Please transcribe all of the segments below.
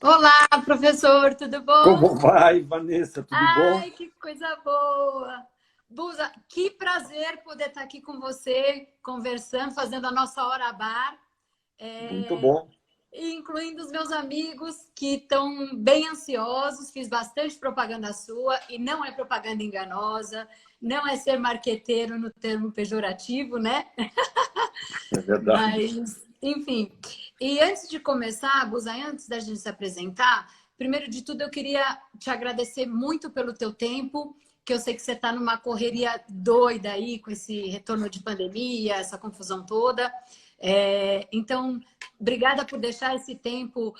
Olá, professor, tudo bom? Como vai, Vanessa? Tudo bom? Ai, que coisa boa! Busa, que prazer poder estar aqui com você, conversando, fazendo a nossa hora bar, Muito bom. incluindo os meus amigos que estão bem ansiosos. Fiz bastante propaganda sua e não é propaganda enganosa, não é ser marqueteiro no termo pejorativo, né? É verdade. Mas, enfim. E antes de começar, Busa, antes da gente se apresentar, primeiro de tudo eu queria te agradecer muito pelo teu tempo, que eu sei que você está numa correria doida aí com esse retorno de pandemia, essa confusão toda. Então, obrigada por deixar esse tempo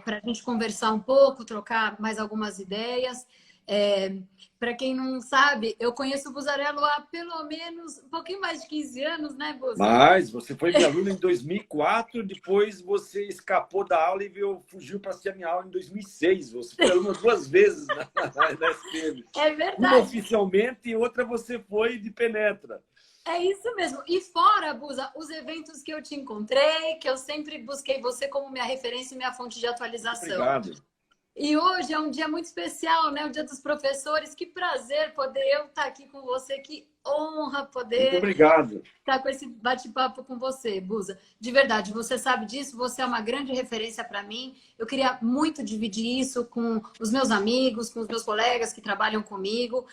para a gente conversar um pouco, trocar mais algumas ideias. É, para quem não sabe, eu conheço o Buzarello há pelo menos um pouquinho mais de 15 anos, né, Buza? Mas você foi minha aluna em 2004, depois você escapou da aula e fugiu para assistir a minha aula em 2006. Você foi aluna duas vezes na SPM. É Uma verdade. oficialmente e outra você foi de penetra. É isso mesmo. E fora, Busa, os eventos que eu te encontrei, que eu sempre busquei você como minha referência e minha fonte de Muito atualização. obrigado. E hoje é um dia muito especial, né? O Dia dos Professores. Que prazer poder eu estar aqui com você. Que honra Muito poder obrigado. estar com esse bate-papo com você, Busa. De verdade, você sabe disso, você é uma grande referência para mim. Eu queria muito dividir isso com os meus amigos, com os meus colegas que trabalham comigo.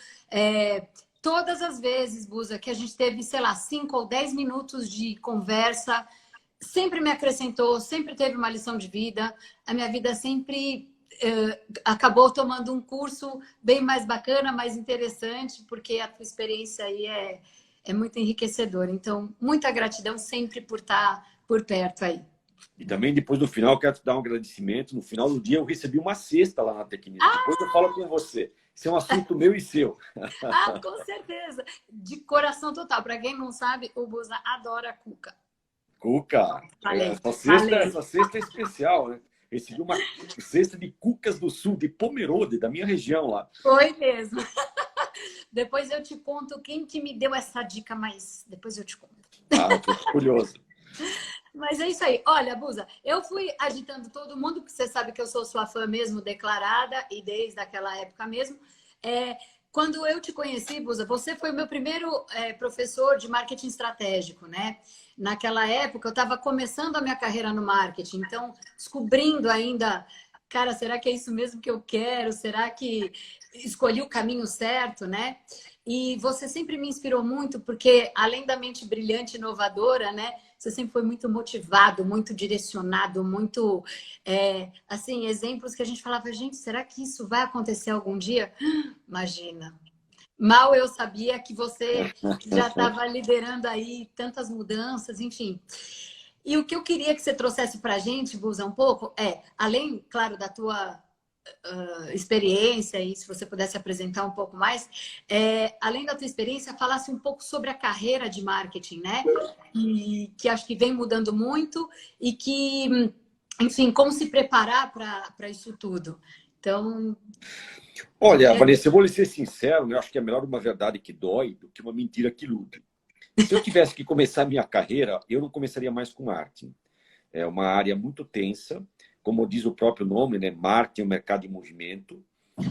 Todas as vezes, Busa, que a gente teve, sei lá, 5 ou 10 minutos de conversa, sempre me acrescentou, sempre teve uma lição de vida. A minha vida sempre acabou tomando um curso bem mais bacana, mais interessante, porque a tua experiência aí é muito enriquecedora. Então, muita gratidão sempre por estar por perto aí. E também, depois do final, quero te dar um agradecimento. No final do dia, eu recebi uma cesta lá na Tecnisa. Depois eu falo com você. Isso é um assunto meu e seu. Ah, com certeza! De coração total. Para quem não sabe, o Busa adora cuca. Cuca. Falei, falei. Essa cesta é especial, né? Recebi uma cesta de cucas do sul, de Pomerode, da minha região lá. Foi mesmo. Depois eu te conto quem que me deu essa dica, mas depois eu te conto. Ah, tô curioso. Mas é isso aí. Olha, Busa, eu fui agitando todo mundo, porque você sabe que eu sou sua fã mesmo declarada e desde aquela época mesmo. É, quando eu te conheci, Busa, você foi o meu primeiro professor de marketing estratégico, né? Naquela época eu estava começando a minha carreira no marketing, então descobrindo ainda, cara, será que é isso mesmo que eu quero? Será que escolhi o caminho certo, né? E você sempre me inspirou muito, porque além da mente brilhante e inovadora, né? Você sempre foi muito motivado, muito direcionado, muito, assim, exemplos que a gente falava, gente, será que isso vai acontecer algum dia? Imagina. Mal eu sabia que você já estava liderando aí tantas mudanças, enfim. E o que eu queria que você trouxesse para a gente, Busa, um pouco, além, claro, da tua experiência, e se você pudesse apresentar um pouco mais, além da tua experiência, falasse um pouco sobre a carreira de marketing, né? E que acho que vem mudando muito e que, enfim, como se preparar para isso tudo. Então, Olha, queria... Vanessa, eu vou lhe ser sincero, né? Eu acho que é melhor uma verdade que dói do que uma mentira que ilude. Se eu tivesse que começar a minha carreira, eu não começaria mais com marketing. É uma área muito tensa, como diz o próprio nome, né? Marketing é um mercado em movimento.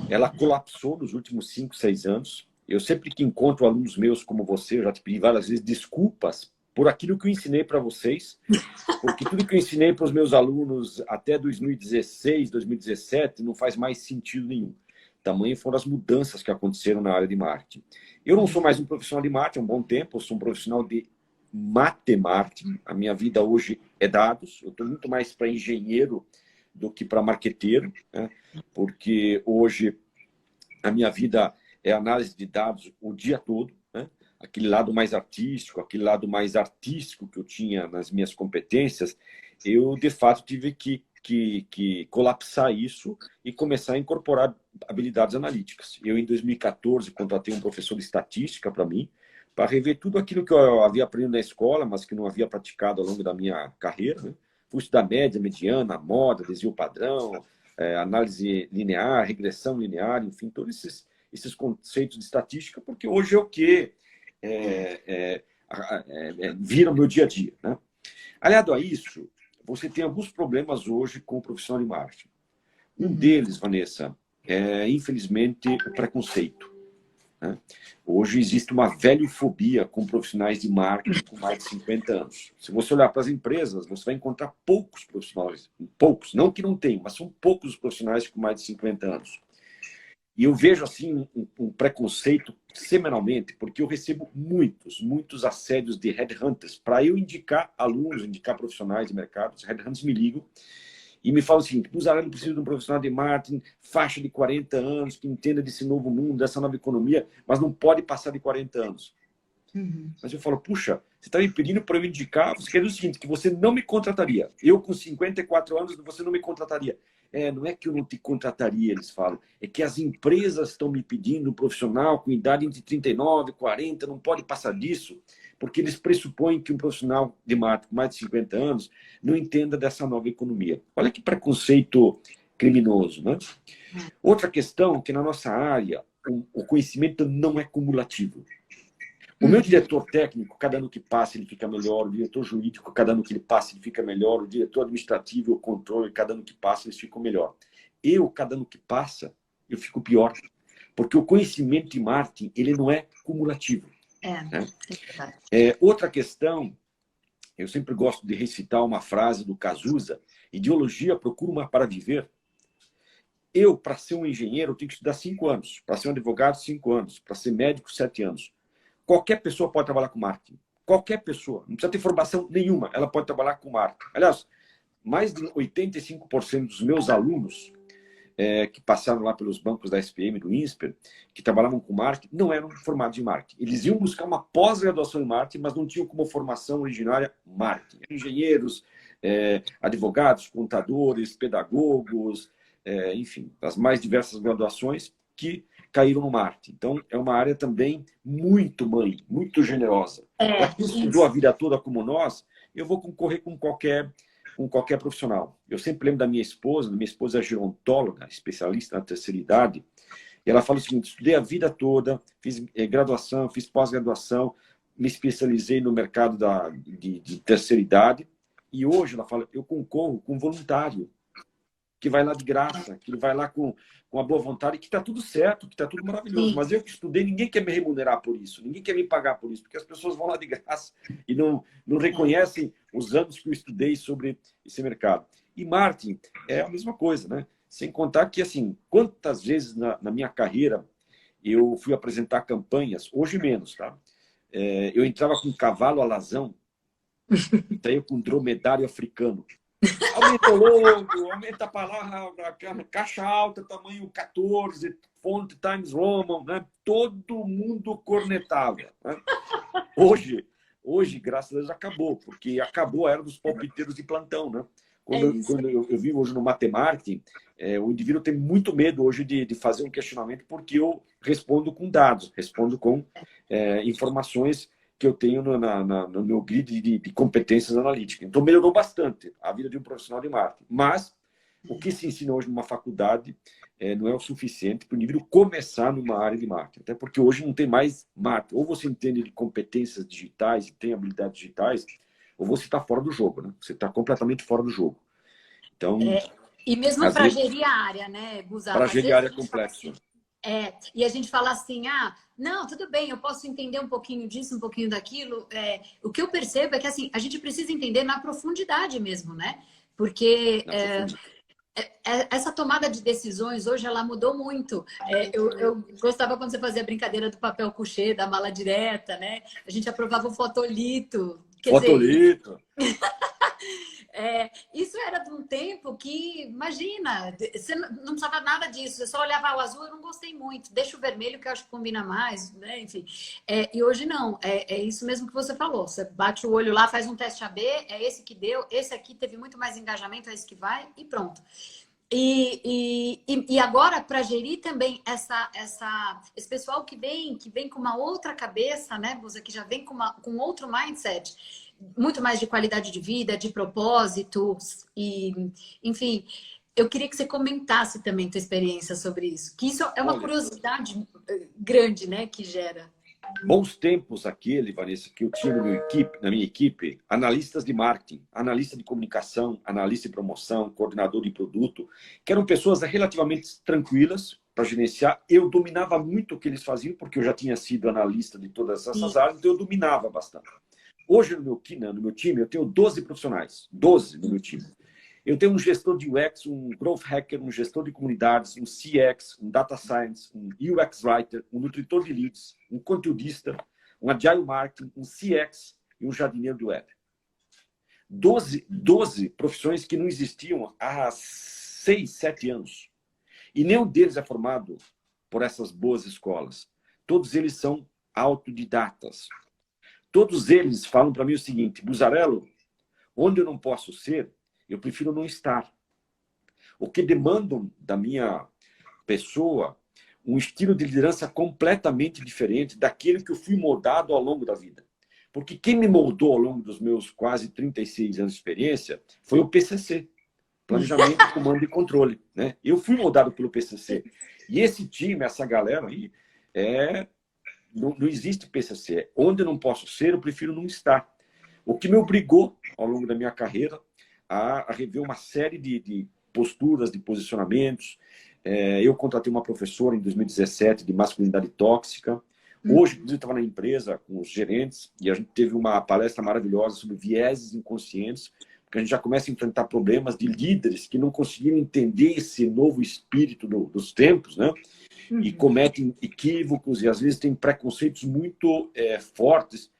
Ela colapsou nos últimos 5, 6 anos. Eu sempre que encontro alunos meus como você, eu já te pedi várias vezes desculpas por aquilo que eu ensinei para vocês, porque tudo que eu ensinei para os meus alunos até 2016, 2017 não faz mais sentido nenhum. Tamanho foram as mudanças que aconteceram na área de marketing. Eu não sou mais um profissional de marketing há um bom tempo, eu sou um profissional de matemarketing. A minha vida hoje é dados, eu estou muito mais para engenheiro do que para marqueteiro, né? Porque hoje a minha vida é análise de dados o dia todo, né? Aquele lado mais artístico, aquele lado mais artístico que eu tinha nas minhas competências, eu, de fato, tive que colapsar isso e começar a incorporar habilidades analíticas. Eu, em 2014, contratei um professor de estatística para mim, para rever tudo aquilo que eu havia aprendido na escola, mas que não havia praticado ao longo da minha carreira, né? Fui estudar média, mediana, moda, desvio padrão, análise linear, regressão linear, enfim, todos esses conceitos de estatística, porque hoje é o que vira o meu dia a dia, né? Aliado a isso, você tem alguns problemas hoje com o profissional de marketing. Um deles, Vanessa, é, infelizmente, o preconceito. Né? Hoje existe uma velhofobia com profissionais de marketing com mais de 50 anos. Se você olhar para as empresas, você vai encontrar poucos profissionais, poucos, não que não tenham, mas são poucos os profissionais com mais de 50 anos. E eu vejo assim um preconceito semanalmente, porque eu recebo muitos assédios de headhunters para eu indicar alunos, indicar profissionais de mercado. Os headhunters me ligam e me falam o seguinte: Mussarelli, precisa de um profissional de marketing, faixa de 40 anos, que entenda desse novo mundo, dessa nova economia, mas não pode passar de 40 anos. Mas eu falo, puxa, você está me pedindo para eu indicar, você quer dizer o seguinte, que você não me contrataria. Eu, com 54 anos, você não me contrataria. Não é que eu não te contrataria, eles falam. É que as empresas estão me pedindo um profissional com idade entre 39 e 40, não pode passar disso, porque eles pressupõem que um profissional de marketing com mais de 50 anos não entenda dessa nova economia. Olha que preconceito criminoso, né? Outra questão, que na nossa área, o conhecimento não é cumulativo. O meu diretor técnico, cada ano que passa, ele fica melhor. O diretor jurídico, cada ano que ele passa, ele fica melhor. O diretor administrativo, o controle, cada ano que passa, eles ficam melhor. Eu, cada ano que passa, eu fico pior. Porque o conhecimento de marketing, ele não é cumulativo. Né? Outra questão, eu sempre gosto de recitar uma frase do Cazuza: ideologia procura uma para viver. Eu, para ser um engenheiro, eu tenho que estudar 5 anos. Para ser um advogado, 5 anos. Para ser médico, 7 anos. Qualquer pessoa pode trabalhar com marketing. Qualquer pessoa. Não precisa ter formação nenhuma. Ela pode trabalhar com marketing. Aliás, mais de 85% dos meus alunos que passaram lá pelos bancos da SPM, do INSPER, que trabalhavam com marketing, não eram formados em marketing. Eles iam buscar uma pós-graduação em marketing, mas não tinham como formação originária marketing. Engenheiros, advogados, contadores, pedagogos, enfim, as mais diversas graduações que caíram no marketing. Então, é uma área também muito generosa. Para quem estudou a vida toda como nós, eu vou concorrer com qualquer profissional. Eu sempre lembro da minha esposa é gerontóloga, especialista na terceira idade, e ela fala o seguinte: estudei a vida toda, fiz graduação, fiz pós-graduação, me especializei no mercado de terceira idade, e hoje ela fala, eu concorro com um voluntário, que vai lá de graça, que vai lá com a boa vontade, que está tudo certo, que está tudo maravilhoso. Sim. Mas eu que estudei, ninguém quer me remunerar por isso, ninguém quer me pagar por isso, porque as pessoas vão lá de graça e não reconhecem os anos que eu estudei sobre esse mercado. E marketing é a mesma coisa, né? Sem contar que, assim, quantas vezes na minha carreira eu fui apresentar campanhas, hoje menos, tá? Eu entrava com um cavalo alazão, e saía com um dromedário africano. Aumenta o logo, aumenta a palavra, caixa alta, tamanho 14, fonte Times Roman, né? Todo mundo cornetava. Né? Hoje, graças a Deus, acabou, porque acabou a era dos palpiteiros de plantão. Né? Quando eu vivo hoje no Matemarketing, o indivíduo tem muito medo hoje de fazer um questionamento, porque eu respondo com dados, respondo com informações que eu tenho no meu grid de competências analíticas. Então, melhorou bastante a vida de um profissional de marketing. Mas o que se ensina hoje numa faculdade não é o suficiente para o indivíduo começar numa área de marketing. Até porque hoje não tem mais marketing. Ou você entende de competências digitais e tem habilidades digitais, ou você está fora do jogo. Né? Você está completamente fora do jogo. Então, e mesmo para gerir a área, né, Busa? Para gerir a área é complexo. E a gente fala assim, não, tudo bem, eu posso entender um pouquinho disso, um pouquinho daquilo. O que eu percebo é que assim, a gente precisa entender na profundidade mesmo, né? Porque essa tomada de decisões hoje, ela mudou muito. Eu gostava quando você fazia a brincadeira do papel couché, da mala direta, né? A gente aprovava o fotolito. Fotolito! Isso era de um tempo que, imagina, você não precisava nada disso, você só olhava o azul, eu não gostei muito, deixa o vermelho que eu acho que combina mais, né? Enfim. E hoje não, é isso mesmo que você falou, você bate o olho lá, faz um teste AB, é esse que deu, esse aqui teve muito mais engajamento, é esse que vai e pronto. E agora, para gerir também esse pessoal que vem com uma outra cabeça, né, Busa, que já vem com outro mindset, muito mais de qualidade de vida, de propósitos, e, enfim, eu queria que você comentasse também tua experiência sobre isso, que isso é uma curiosidade grande, né, que gera. Bons tempos aquele, Vanessa, que eu tinha na minha equipe, analistas de marketing, analista de comunicação, analista de promoção, coordenador de produto, que eram pessoas relativamente tranquilas para gerenciar. Eu dominava muito o que eles faziam, porque eu já tinha sido analista de todas essas áreas, então eu dominava bastante. Hoje, no meu time, eu tenho 12 profissionais, 12 no meu time. Eu tenho um gestor de UX, um growth hacker, um gestor de comunidades, um CX, um data science, um UX writer, um nutritor de leads, um conteudista, um agile marketing, um CX e um jardineiro de web. 12 profissões que não existiam há 6, 7 anos. E nenhum deles é formado por essas boas escolas. Todos eles são autodidatas. Todos eles falam para mim o seguinte: Buzzarello, onde eu não posso ser, eu prefiro não estar. O que demandam da minha pessoa um estilo de liderança completamente diferente daquele que eu fui moldado ao longo da vida. Porque quem me moldou ao longo dos meus quase 36 anos de experiência foi o PCC. Planejamento, Comando e Controle. Né? Eu fui moldado pelo PCC. E esse time, essa galera aí, não existe PCC. Onde eu não posso ser, eu prefiro não estar. O que me obrigou, ao longo da minha carreira, a rever uma série de posturas, de posicionamentos. Eu contratei uma professora em 2017 de masculinidade tóxica. Hoje, eu estava na empresa com os gerentes e a gente teve uma palestra maravilhosa sobre vieses inconscientes, porque a gente já começa a enfrentar problemas de líderes que não conseguiram entender esse novo espírito dos tempos, né? E cometem equívocos e às vezes têm preconceitos muito fortes,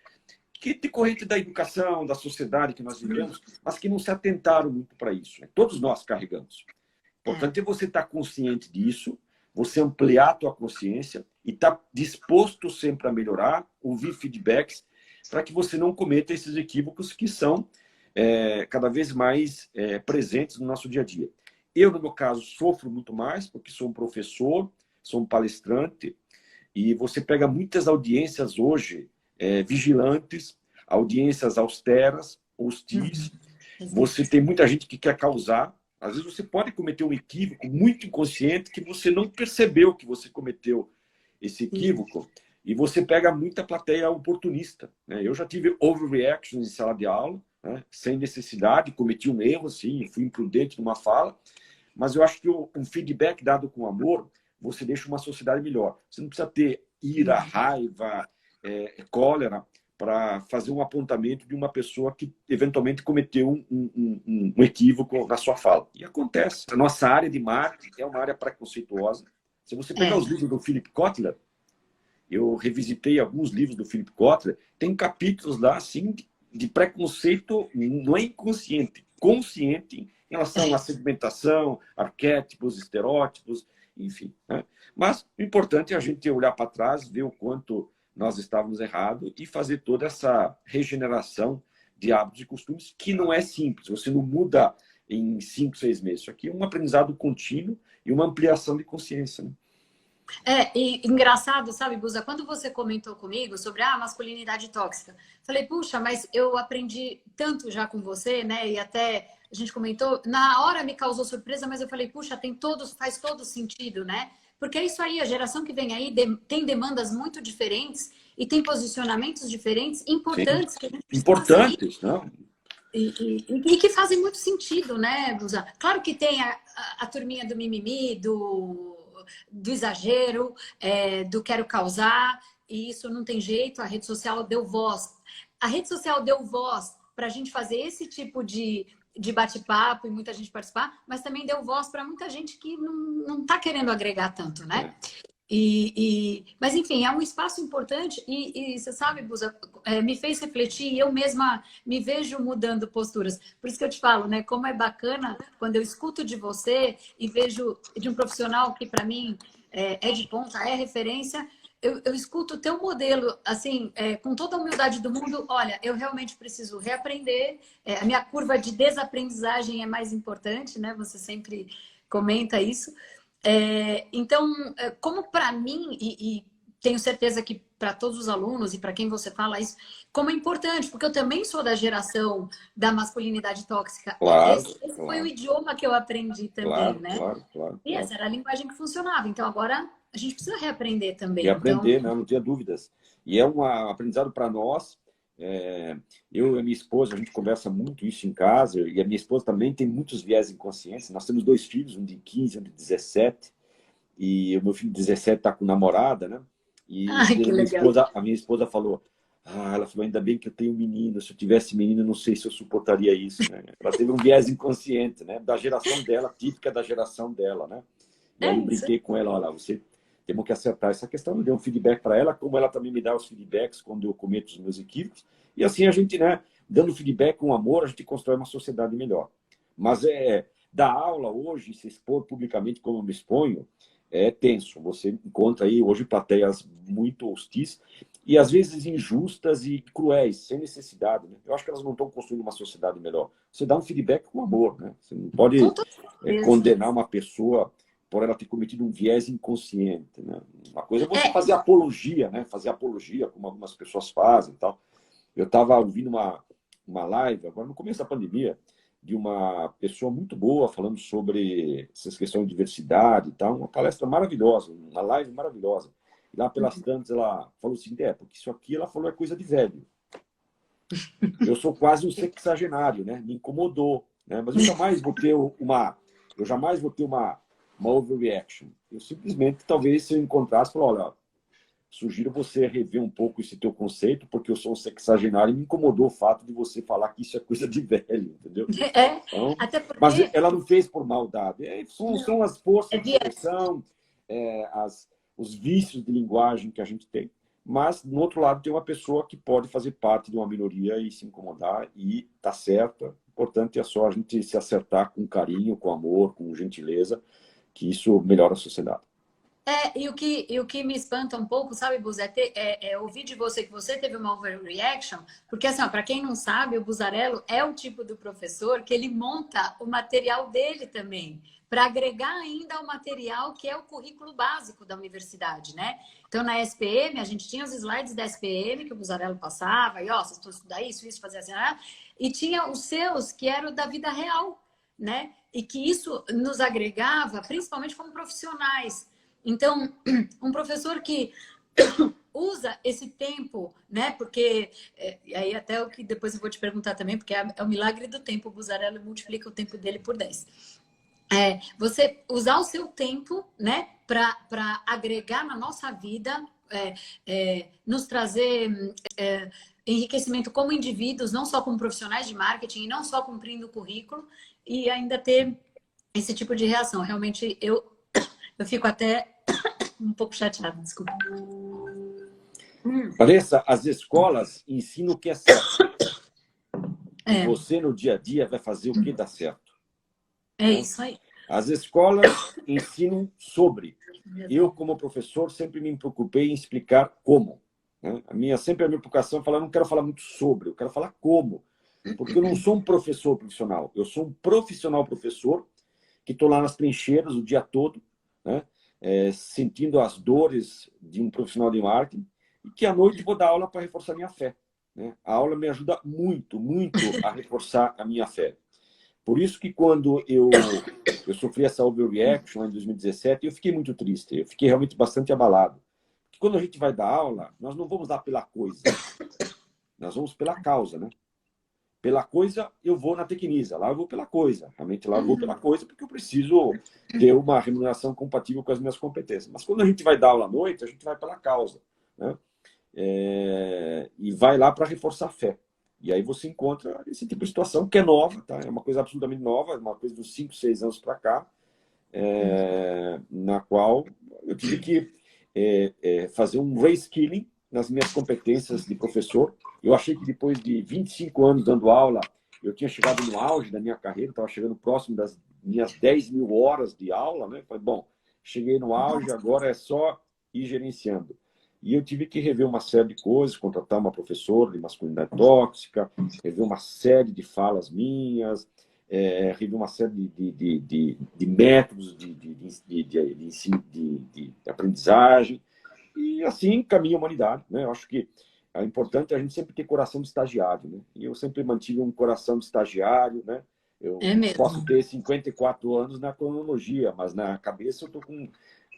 que decorrente da educação, da sociedade que nós vivemos, mas que não se atentaram muito para isso. Todos nós carregamos. Importante é você estar consciente disso, você ampliar a tua consciência e estar disposto sempre a melhorar, ouvir feedbacks, para que você não cometa esses equívocos que são cada vez mais presentes no nosso dia a dia. Eu, no meu caso, sofro muito mais, porque sou um professor, sou um palestrante, e você pega muitas audiências hoje vigilantes, audiências austeras, hostis. Você tem muita gente que quer causar. Às vezes você pode cometer um equívoco muito inconsciente que você não percebeu que você cometeu esse equívoco. E você pega muita plateia oportunista. Né? Eu já tive overreactions em sala de aula, né? Sem necessidade, cometi um erro, sim, fui imprudente numa fala. Mas eu acho que um feedback dado com amor, você deixa uma sociedade melhor. Você não precisa ter ira, raiva, cólera para fazer um apontamento de uma pessoa que eventualmente cometeu um equívoco na sua fala. E acontece. A nossa área de marketing é uma área preconceituosa. Se você pegar os livros do Philip Kotler, eu revisitei alguns livros do Philip Kotler, tem capítulos lá assim de preconceito, não é inconsciente, consciente em relação à segmentação, arquétipos, estereótipos, enfim. Né? Mas o importante é a gente olhar para trás, ver o quanto nós estávamos errados e fazer toda essa regeneração de hábitos e costumes, que não é simples. Você não muda em 5, 6 meses. Isso aqui é um aprendizado contínuo e uma ampliação de consciência. Né? E engraçado, sabe, Buza, quando você comentou comigo sobre a masculinidade tóxica, falei, puxa, mas eu aprendi tanto já com você, né? E até a gente comentou, na hora me causou surpresa, mas eu falei, puxa, faz todo sentido, né? Porque é isso aí, a geração que vem aí tem demandas muito diferentes e tem posicionamentos diferentes, importantes. Que a gente importantes, não? E que fazem muito sentido, né, Buza? Claro que tem a turminha do mimimi, do exagero, do quero causar, e isso não tem jeito, a rede social deu voz. A rede social deu voz para a gente fazer esse tipo de bate-papo e muita gente participar, mas também deu voz para muita gente que não está querendo agregar tanto, né? Mas, enfim, é um espaço importante e você sabe, Buza, me fez refletir e eu mesma me vejo mudando posturas. Por isso que eu te falo, né? Como é bacana quando eu escuto de você e vejo de um profissional que, para mim, é de ponta, é referência. Eu escuto o teu modelo, assim, com toda a humildade do mundo. Olha, eu realmente preciso reaprender. A minha curva de desaprendizagem é mais importante, né? Você sempre comenta isso. Então, como para mim, e tenho certeza que para todos os alunos e para quem você fala isso, como é importante, porque eu também sou da geração da masculinidade tóxica. Claro, esse foi o idioma que eu aprendi também, né? Claro. E essa era a linguagem que funcionava. Então, agora a gente precisa reaprender também. E aprender, Então... não tenha dúvidas. E é um aprendizado para nós. Eu e a minha esposa, a gente conversa muito isso em casa, e a minha esposa também tem muitos viés inconscientes. Nós temos 2 filhos, um de 15 e um de 17, e o meu filho de 17 está com namorada, né? E Ai, que legal. a minha esposa falou, ela falou, ainda bem que eu tenho um menino, se eu tivesse menino, não sei se eu suportaria isso, né? Ela teve um viés inconsciente, né? Da geração dela, típica da geração dela, né? E aí eu Isso. brinquei com ela, olha, você temos que acertar essa questão. Eu dei um feedback para ela, como ela também me dá os feedbacks quando eu cometo os meus equívocos. E assim a gente, né, dando feedback com amor, a gente constrói uma sociedade melhor. Mas dar aula hoje, se expor publicamente como eu me exponho, é tenso. Você encontra aí hoje plateias muito hostis e às vezes injustas e cruéis, sem necessidade. Né? Eu acho que elas não estão construindo uma sociedade melhor. Você dá um feedback com amor. Né? Você não pode Com toda certeza. condenar uma pessoa por ela ter cometido um viés inconsciente. Né? Uma coisa é você fazer apologia, né? Fazer apologia, como algumas pessoas fazem e tal. Eu estava ouvindo uma live, agora no começo da pandemia, de uma pessoa muito boa falando sobre essas questões de diversidade e tal, uma palestra maravilhosa, uma live maravilhosa. E lá pelas tantas ela falou assim, porque isso aqui, ela falou, é coisa de velho. Eu sou quase um sexagenário, né? Me incomodou, né? Mas eu jamais vou ter uma overreaction. Eu simplesmente, talvez, se eu encontrasse, falar, olha, sugiro você rever um pouco esse teu conceito, porque eu sou um sexagenário e me incomodou o fato de você falar que isso é coisa de velho, entendeu? Então, Até porque... mas ela não fez por maldade. São as forças de expressão, os vícios de linguagem que a gente tem. Mas, no outro lado, tem uma pessoa que pode fazer parte de uma minoria e se incomodar e tá certa. O importante é só a gente se acertar com carinho, com amor, com gentileza, que isso melhora a sociedade. E o que me espanta um pouco, sabe, Buza, é ouvir de você que você teve uma overreaction, porque, assim, para quem não sabe, o Buzzarello é o tipo do professor que ele monta o material dele também, para agregar ainda ao material que é o currículo básico da universidade, né? Então, na SPM, a gente tinha os slides da SPM que o Buzzarello passava, e, ó, vocês estão estudando isso, fazer assim, né? E tinha os seus, que eram da vida real, né? E que isso nos agregava, principalmente como profissionais. Então, um professor que usa esse tempo, né? Porque aí até o que depois eu vou te perguntar também, porque é o milagre do tempo, o Buzzarello multiplica o tempo dele por 10. Você usar o seu tempo, né, para agregar na nossa vida, nos trazer enriquecimento como indivíduos, não só como profissionais de marketing, não só cumprindo o currículo, e ainda ter esse tipo de reação. Realmente, eu fico até um pouco chateada, desculpa. Vanessa, as escolas ensinam o que é certo. E você, no dia a dia, vai fazer o que dá certo. Isso aí. As escolas ensinam sobre. Eu, como professor, sempre me preocupei em explicar como. Né? Sempre a minha preocupação é falar, eu não quero falar muito sobre, eu quero falar como. Porque eu não sou um professor profissional, eu sou um profissional professor que estou lá nas trincheiras o dia todo, né? Sentindo as dores de um profissional de marketing, e que à noite vou dar aula para reforçar a minha fé. Né? A aula me ajuda muito, muito a reforçar a minha fé. Por isso que quando eu sofri essa overreaction em 2017, eu fiquei muito triste, eu fiquei realmente bastante abalado. Porque quando a gente vai dar aula, nós não vamos dar pela coisa, nós vamos pela causa, né? Pela coisa, eu vou na Tecnisa, lá eu vou pela coisa. Realmente lá eu vou pela coisa porque eu preciso ter uma remuneração compatível com as minhas competências. Mas quando a gente vai dar aula à noite, a gente vai pela causa. Né? E vai lá para reforçar a fé. E aí você encontra esse tipo de situação que é nova, tá? É uma coisa absolutamente nova, uma coisa dos 5, 6 anos para cá, na qual eu tive que fazer um reskilling nas minhas competências de professor. Eu achei que depois de 25 anos dando aula, eu tinha chegado no auge da minha carreira, estava chegando próximo das minhas 10 mil horas de aula, né? Falei, bom, cheguei no auge, agora é só ir gerenciando. E eu tive que rever uma série de coisas, contratar uma professora de masculinidade tóxica, rever uma série de falas minhas, rever uma série de métodos de ensino, de aprendizagem. E assim caminha a humanidade. Né? Eu acho que é importante a gente sempre ter coração de estagiário. Né? E eu sempre mantive um coração de estagiário. Né? Eu posso ter 54 anos na cronologia, mas na cabeça eu estou com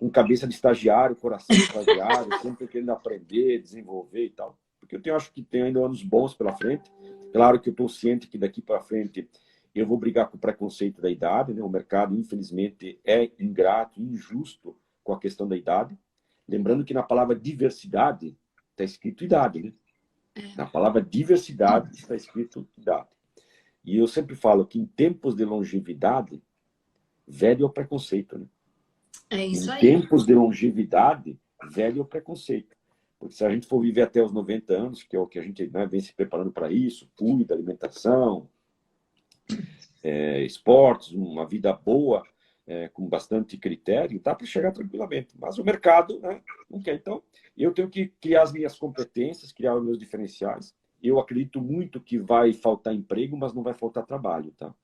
um cabeça de estagiário, coração de estagiário, sempre querendo aprender, desenvolver e tal. Porque acho que tem ainda anos bons pela frente. Claro que eu estou ciente que daqui para frente eu vou brigar com o preconceito da idade, né? O mercado, infelizmente, é ingrato, injusto com a questão da idade. Lembrando que na palavra diversidade está escrito idade, né? Na palavra diversidade está escrito idade. E eu sempre falo que em tempos de longevidade, velho é o preconceito, né? É isso Em aí. tempos de longevidade, velho é o preconceito. Porque se a gente for viver até os 90 anos, que é o que a gente, né, vem se preparando para isso, cuida, alimentação, esportes, uma vida boa, com bastante critério, dá para chegar tranquilamente. Mas o mercado, né, não quer. Então, eu tenho que criar as minhas competências, criar os meus diferenciais. Eu acredito muito que vai faltar emprego, mas não vai faltar trabalho, tá?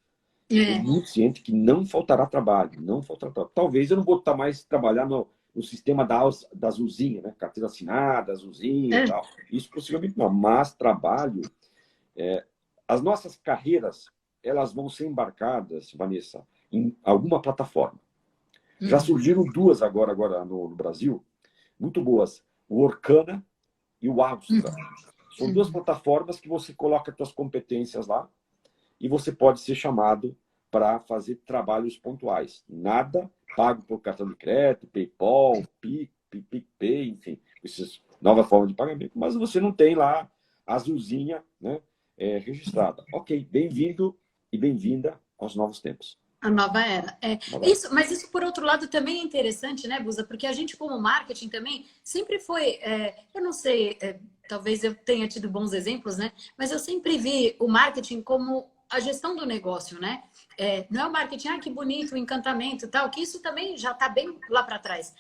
Eu estou muito ciente que não faltará trabalho, não faltará trabalho. Talvez eu não vou estar mais trabalhar no sistema da Azulzinha, né? Carteira assinada, Azulzinha e tal. Isso possivelmente não, mas trabalho. As nossas carreiras, elas vão ser embarcadas, Vanessa, em alguma plataforma. Já surgiram duas agora no Brasil, muito boas. O Orkana e o Astra. São duas plataformas que você coloca as suas competências lá e você pode ser chamado para fazer trabalhos pontuais. Nada pago por cartão de crédito, PayPal, PicPay, enfim, essas novas formas de pagamento, mas você não tem lá a azulzinha, né, registrada. Ok, bem-vindo e bem-vinda aos novos tempos. A nova era. Isso, mas isso, por outro lado, também é interessante, né, Busa? Porque a gente, como marketing também, sempre foi... eu não sei, talvez eu tenha tido bons exemplos, né? Mas eu sempre vi o marketing como a gestão do negócio, né? Não é o marketing, que bonito, o encantamento e tal, que isso também já está bem lá para trás.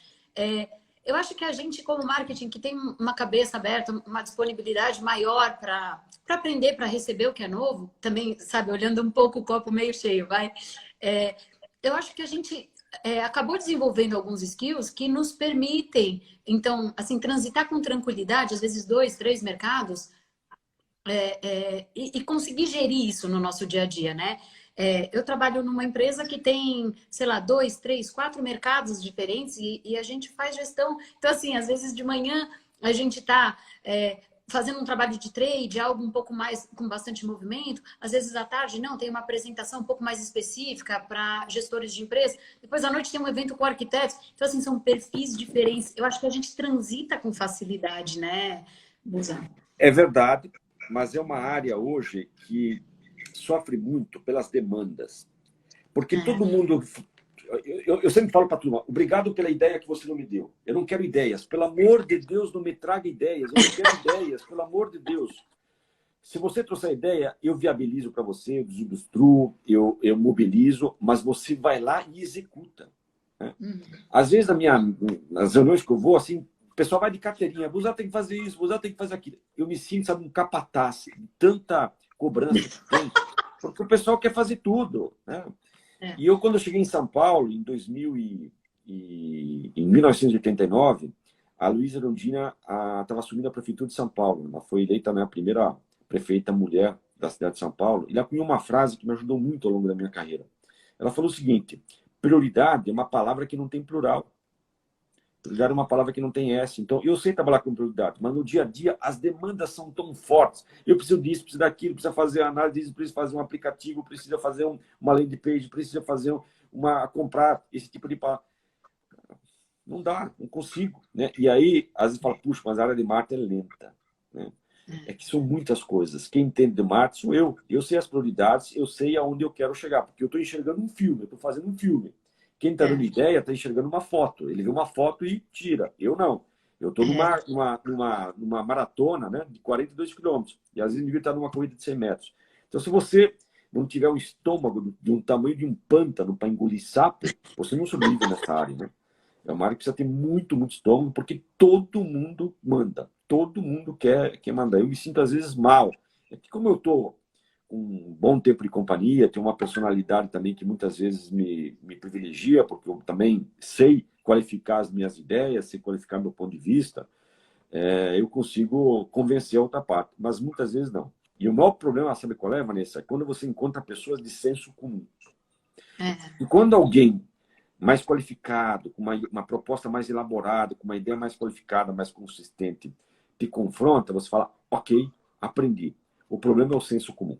Eu acho que a gente, como marketing, que tem uma cabeça aberta, uma disponibilidade maior para aprender, para receber o que é novo, também, sabe, olhando um pouco o copo meio cheio, vai. Eu acho que a gente acabou desenvolvendo alguns skills que nos permitem, então, assim, transitar com tranquilidade, às vezes 2, 3 mercados, e conseguir gerir isso no nosso dia a dia, né? Eu trabalho numa empresa que tem, sei lá, 2, 3, 4 mercados diferentes e a gente faz gestão. Então, assim, às vezes de manhã a gente está fazendo um trabalho de trade, algo um pouco mais com bastante movimento. Às vezes à tarde, não, tem uma apresentação um pouco mais específica para gestores de empresa. Depois à noite tem um evento com arquitetos. Então, assim, são perfis diferentes. Eu acho que a gente transita com facilidade, né, Busa? É verdade, mas é uma área hoje que sofre muito pelas demandas. Porque todo mundo... Eu sempre falo para a turma, obrigado pela ideia que você não me deu. Eu não quero ideias. Pelo amor de Deus, não me traga ideias. Eu não quero ideias, pelo amor de Deus. Se você trouxer ideia, eu viabilizo para você, eu desindustruo, eu mobilizo, mas você vai lá e executa. Né? Às vezes, nas reuniões que eu vou, assim, o pessoal vai de carteirinha. Você tem que fazer isso, você tem que fazer aquilo. Eu me sinto, sabe, um capataz de tanta cobrança que tem, porque o pessoal quer fazer tudo. Né? E eu, quando eu cheguei em São Paulo, em 1989, a Luísa Erundina estava assumindo a prefeitura de São Paulo. Ela foi eleita a primeira prefeita mulher da cidade de São Paulo. E ela cunhou uma frase que me ajudou muito ao longo da minha carreira. Ela falou o seguinte: prioridade é uma palavra que não tem plural. Prioridade é uma palavra que não tem S. Então, eu sei trabalhar com prioridade, mas no dia a dia as demandas são tão fortes. Eu preciso disso, preciso daquilo, preciso fazer análise disso, preciso fazer um aplicativo, preciso fazer uma landing page, preciso fazer comprar esse tipo de palavra. Não dá, não consigo. Né? E aí, às vezes fala, puxa, mas a área de marketing é lenta. Né? É que são muitas coisas. Quem entende de marketing sou eu. Eu sei as prioridades, eu sei aonde eu quero chegar, porque eu estou enxergando um filme, eu estou fazendo um filme. Quem está dando ideia está enxergando uma foto. Ele vê uma foto e tira. Eu não. Eu estou numa maratona, né, de 42 quilômetros. E às vezes devia estar numa corrida de 100 metros. Então, se você não tiver um estômago de um tamanho de um pântano para engolir sapo, você não sobrevive nessa área. Né? É uma área que precisa ter muito, muito estômago, porque todo mundo manda. Todo mundo quer mandar. Eu me sinto, às vezes, mal. É que como eu estou com um bom tempo de companhia, tenho uma personalidade também que muitas vezes me privilegia, porque eu também sei qualificar as minhas ideias, sei qualificar meu ponto de vista, eu consigo convencer a outra parte, mas muitas vezes não. E o maior problema, sabe qual é, Vanessa? É quando você encontra pessoas de senso comum. E quando alguém mais qualificado, com uma proposta mais elaborada, com uma ideia mais qualificada, mais consistente, te confronta, você fala, ok, aprendi. O problema é o senso comum.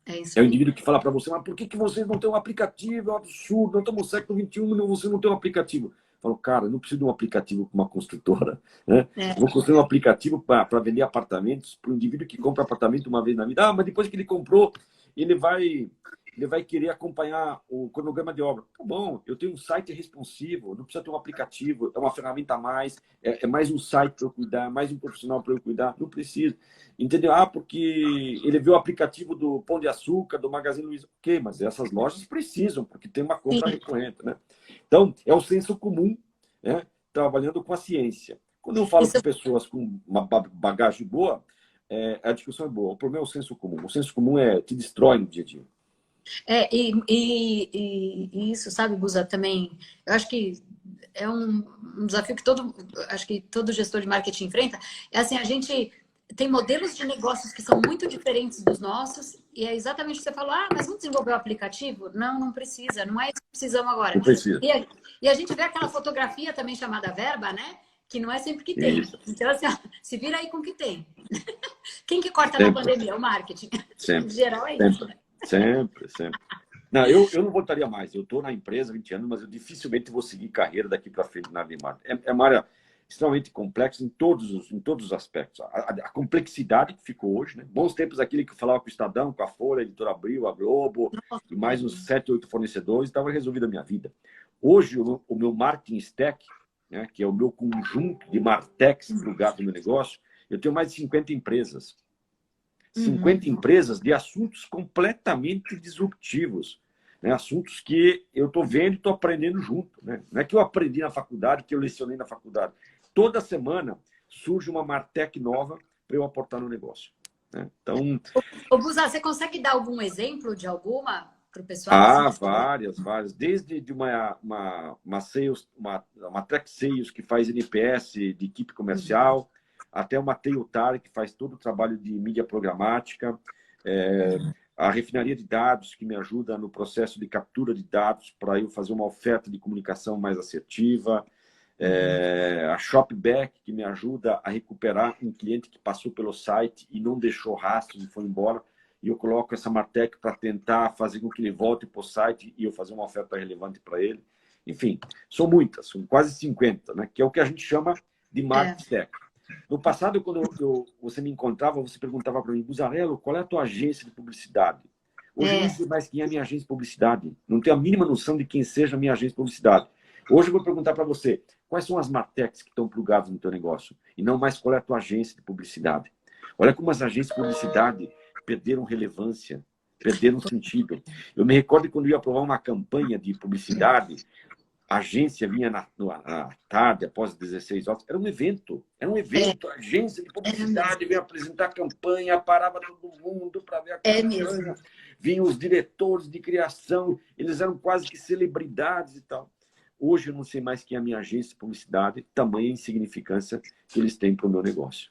É isso É o aí. indivíduo que fala para você, mas por que vocês não têm um aplicativo? É um absurdo, nós estamos no século XXI e você não tem um aplicativo. Eu falo, cara, eu não preciso de um aplicativo para uma construtora. Né? Vou construir um aplicativo para vender apartamentos para o indivíduo que compra apartamento uma vez na vida. Ah, mas depois que ele comprou, ele vai querer acompanhar o cronograma de obra. Tá bom, eu tenho um site responsivo, não precisa ter um aplicativo, é uma ferramenta a mais, é mais um site para eu cuidar, mais um profissional para eu cuidar, não precisa. Entendeu? Ah, porque ele viu o aplicativo do Pão de Açúcar, do Magazine Luiza. Ok, mas essas lojas precisam, porque tem uma compra recorrente. Né? Então, é o senso comum, né? Trabalhando com a ciência. Quando eu falo com pessoas com uma bagagem boa, a discussão é boa. O problema é o senso comum. O senso comum te destrói no dia a dia. E isso, sabe, Busa, também, eu acho que é um desafio que acho que todo gestor de marketing enfrenta. É assim, a gente tem modelos de negócios que são muito diferentes dos nossos, e é exatamente o que você falou, mas vamos desenvolver o aplicativo? Não, não precisa, não é isso que precisamos agora. Não precisa. E a gente vê aquela fotografia também chamada verba, né? Que não é sempre que tem. Isso. Então, assim, se vira aí com o que tem. Quem que corta Sempre. na pandemia? O marketing. Sempre. Em geral é sempre. isso, né? Sempre. Não, eu não voltaria mais. Eu estou na empresa há 20 anos, mas eu dificilmente vou seguir carreira daqui para frente na Vimar. É uma área extremamente complexa em todos os aspectos. A complexidade que ficou hoje, né? Bons tempos aquele que eu falava com o Estadão, com a Folha, a Editora Abril, a Globo, e mais uns 7, 8 fornecedores, estava resolvida a minha vida. Hoje, o meu marketing stack, né, que é o meu conjunto de martex plugado no meu negócio, eu tenho mais de 50 empresas. 50 empresas de assuntos completamente disruptivos. Né? Assuntos que eu estou vendo e estou aprendendo junto. Né? Não é que eu aprendi na faculdade, que eu lecionei na faculdade. Toda semana surge uma Martech nova para eu aportar no negócio. Né? Então... Ô, Busa, você consegue dar algum exemplo de alguma para o pessoal? Assim, várias. Desde de uma Track Sales que faz NPS de equipe comercial, até uma Tailtar que faz todo o trabalho de mídia programática, a refinaria de dados que me ajuda no processo de captura de dados para eu fazer uma oferta de comunicação mais assertiva, a Shopback que me ajuda a recuperar um cliente que passou pelo site e não deixou rastro e foi embora, e eu coloco essa Martech para tentar fazer com que ele volte para o site e eu fazer uma oferta relevante para ele. Enfim, são muitas, são quase 50, né? Que é o que a gente chama de marketing stack. No passado, quando você me encontrava, você perguntava para mim, Buzzarello, qual é a tua agência de publicidade? Hoje eu não sei mais quem é a minha agência de publicidade. Não tenho a mínima noção de quem seja a minha agência de publicidade. Hoje eu vou perguntar para você, quais são as Martechs que estão plugadas no teu negócio? E não mais qual é a tua agência de publicidade. Olha como as agências de publicidade perderam relevância, perderam sentido. Eu me recordo quando eu ia aprovar uma campanha de publicidade, a agência vinha na tarde, após 16 horas. Era um evento. A agência de publicidade veio apresentar a campanha, parava todo mundo para ver a campanha. Vinham os diretores de criação, eles eram quase que celebridades e tal. Hoje eu não sei mais quem é a minha agência de publicidade, tamanha insignificância que eles têm para o meu negócio.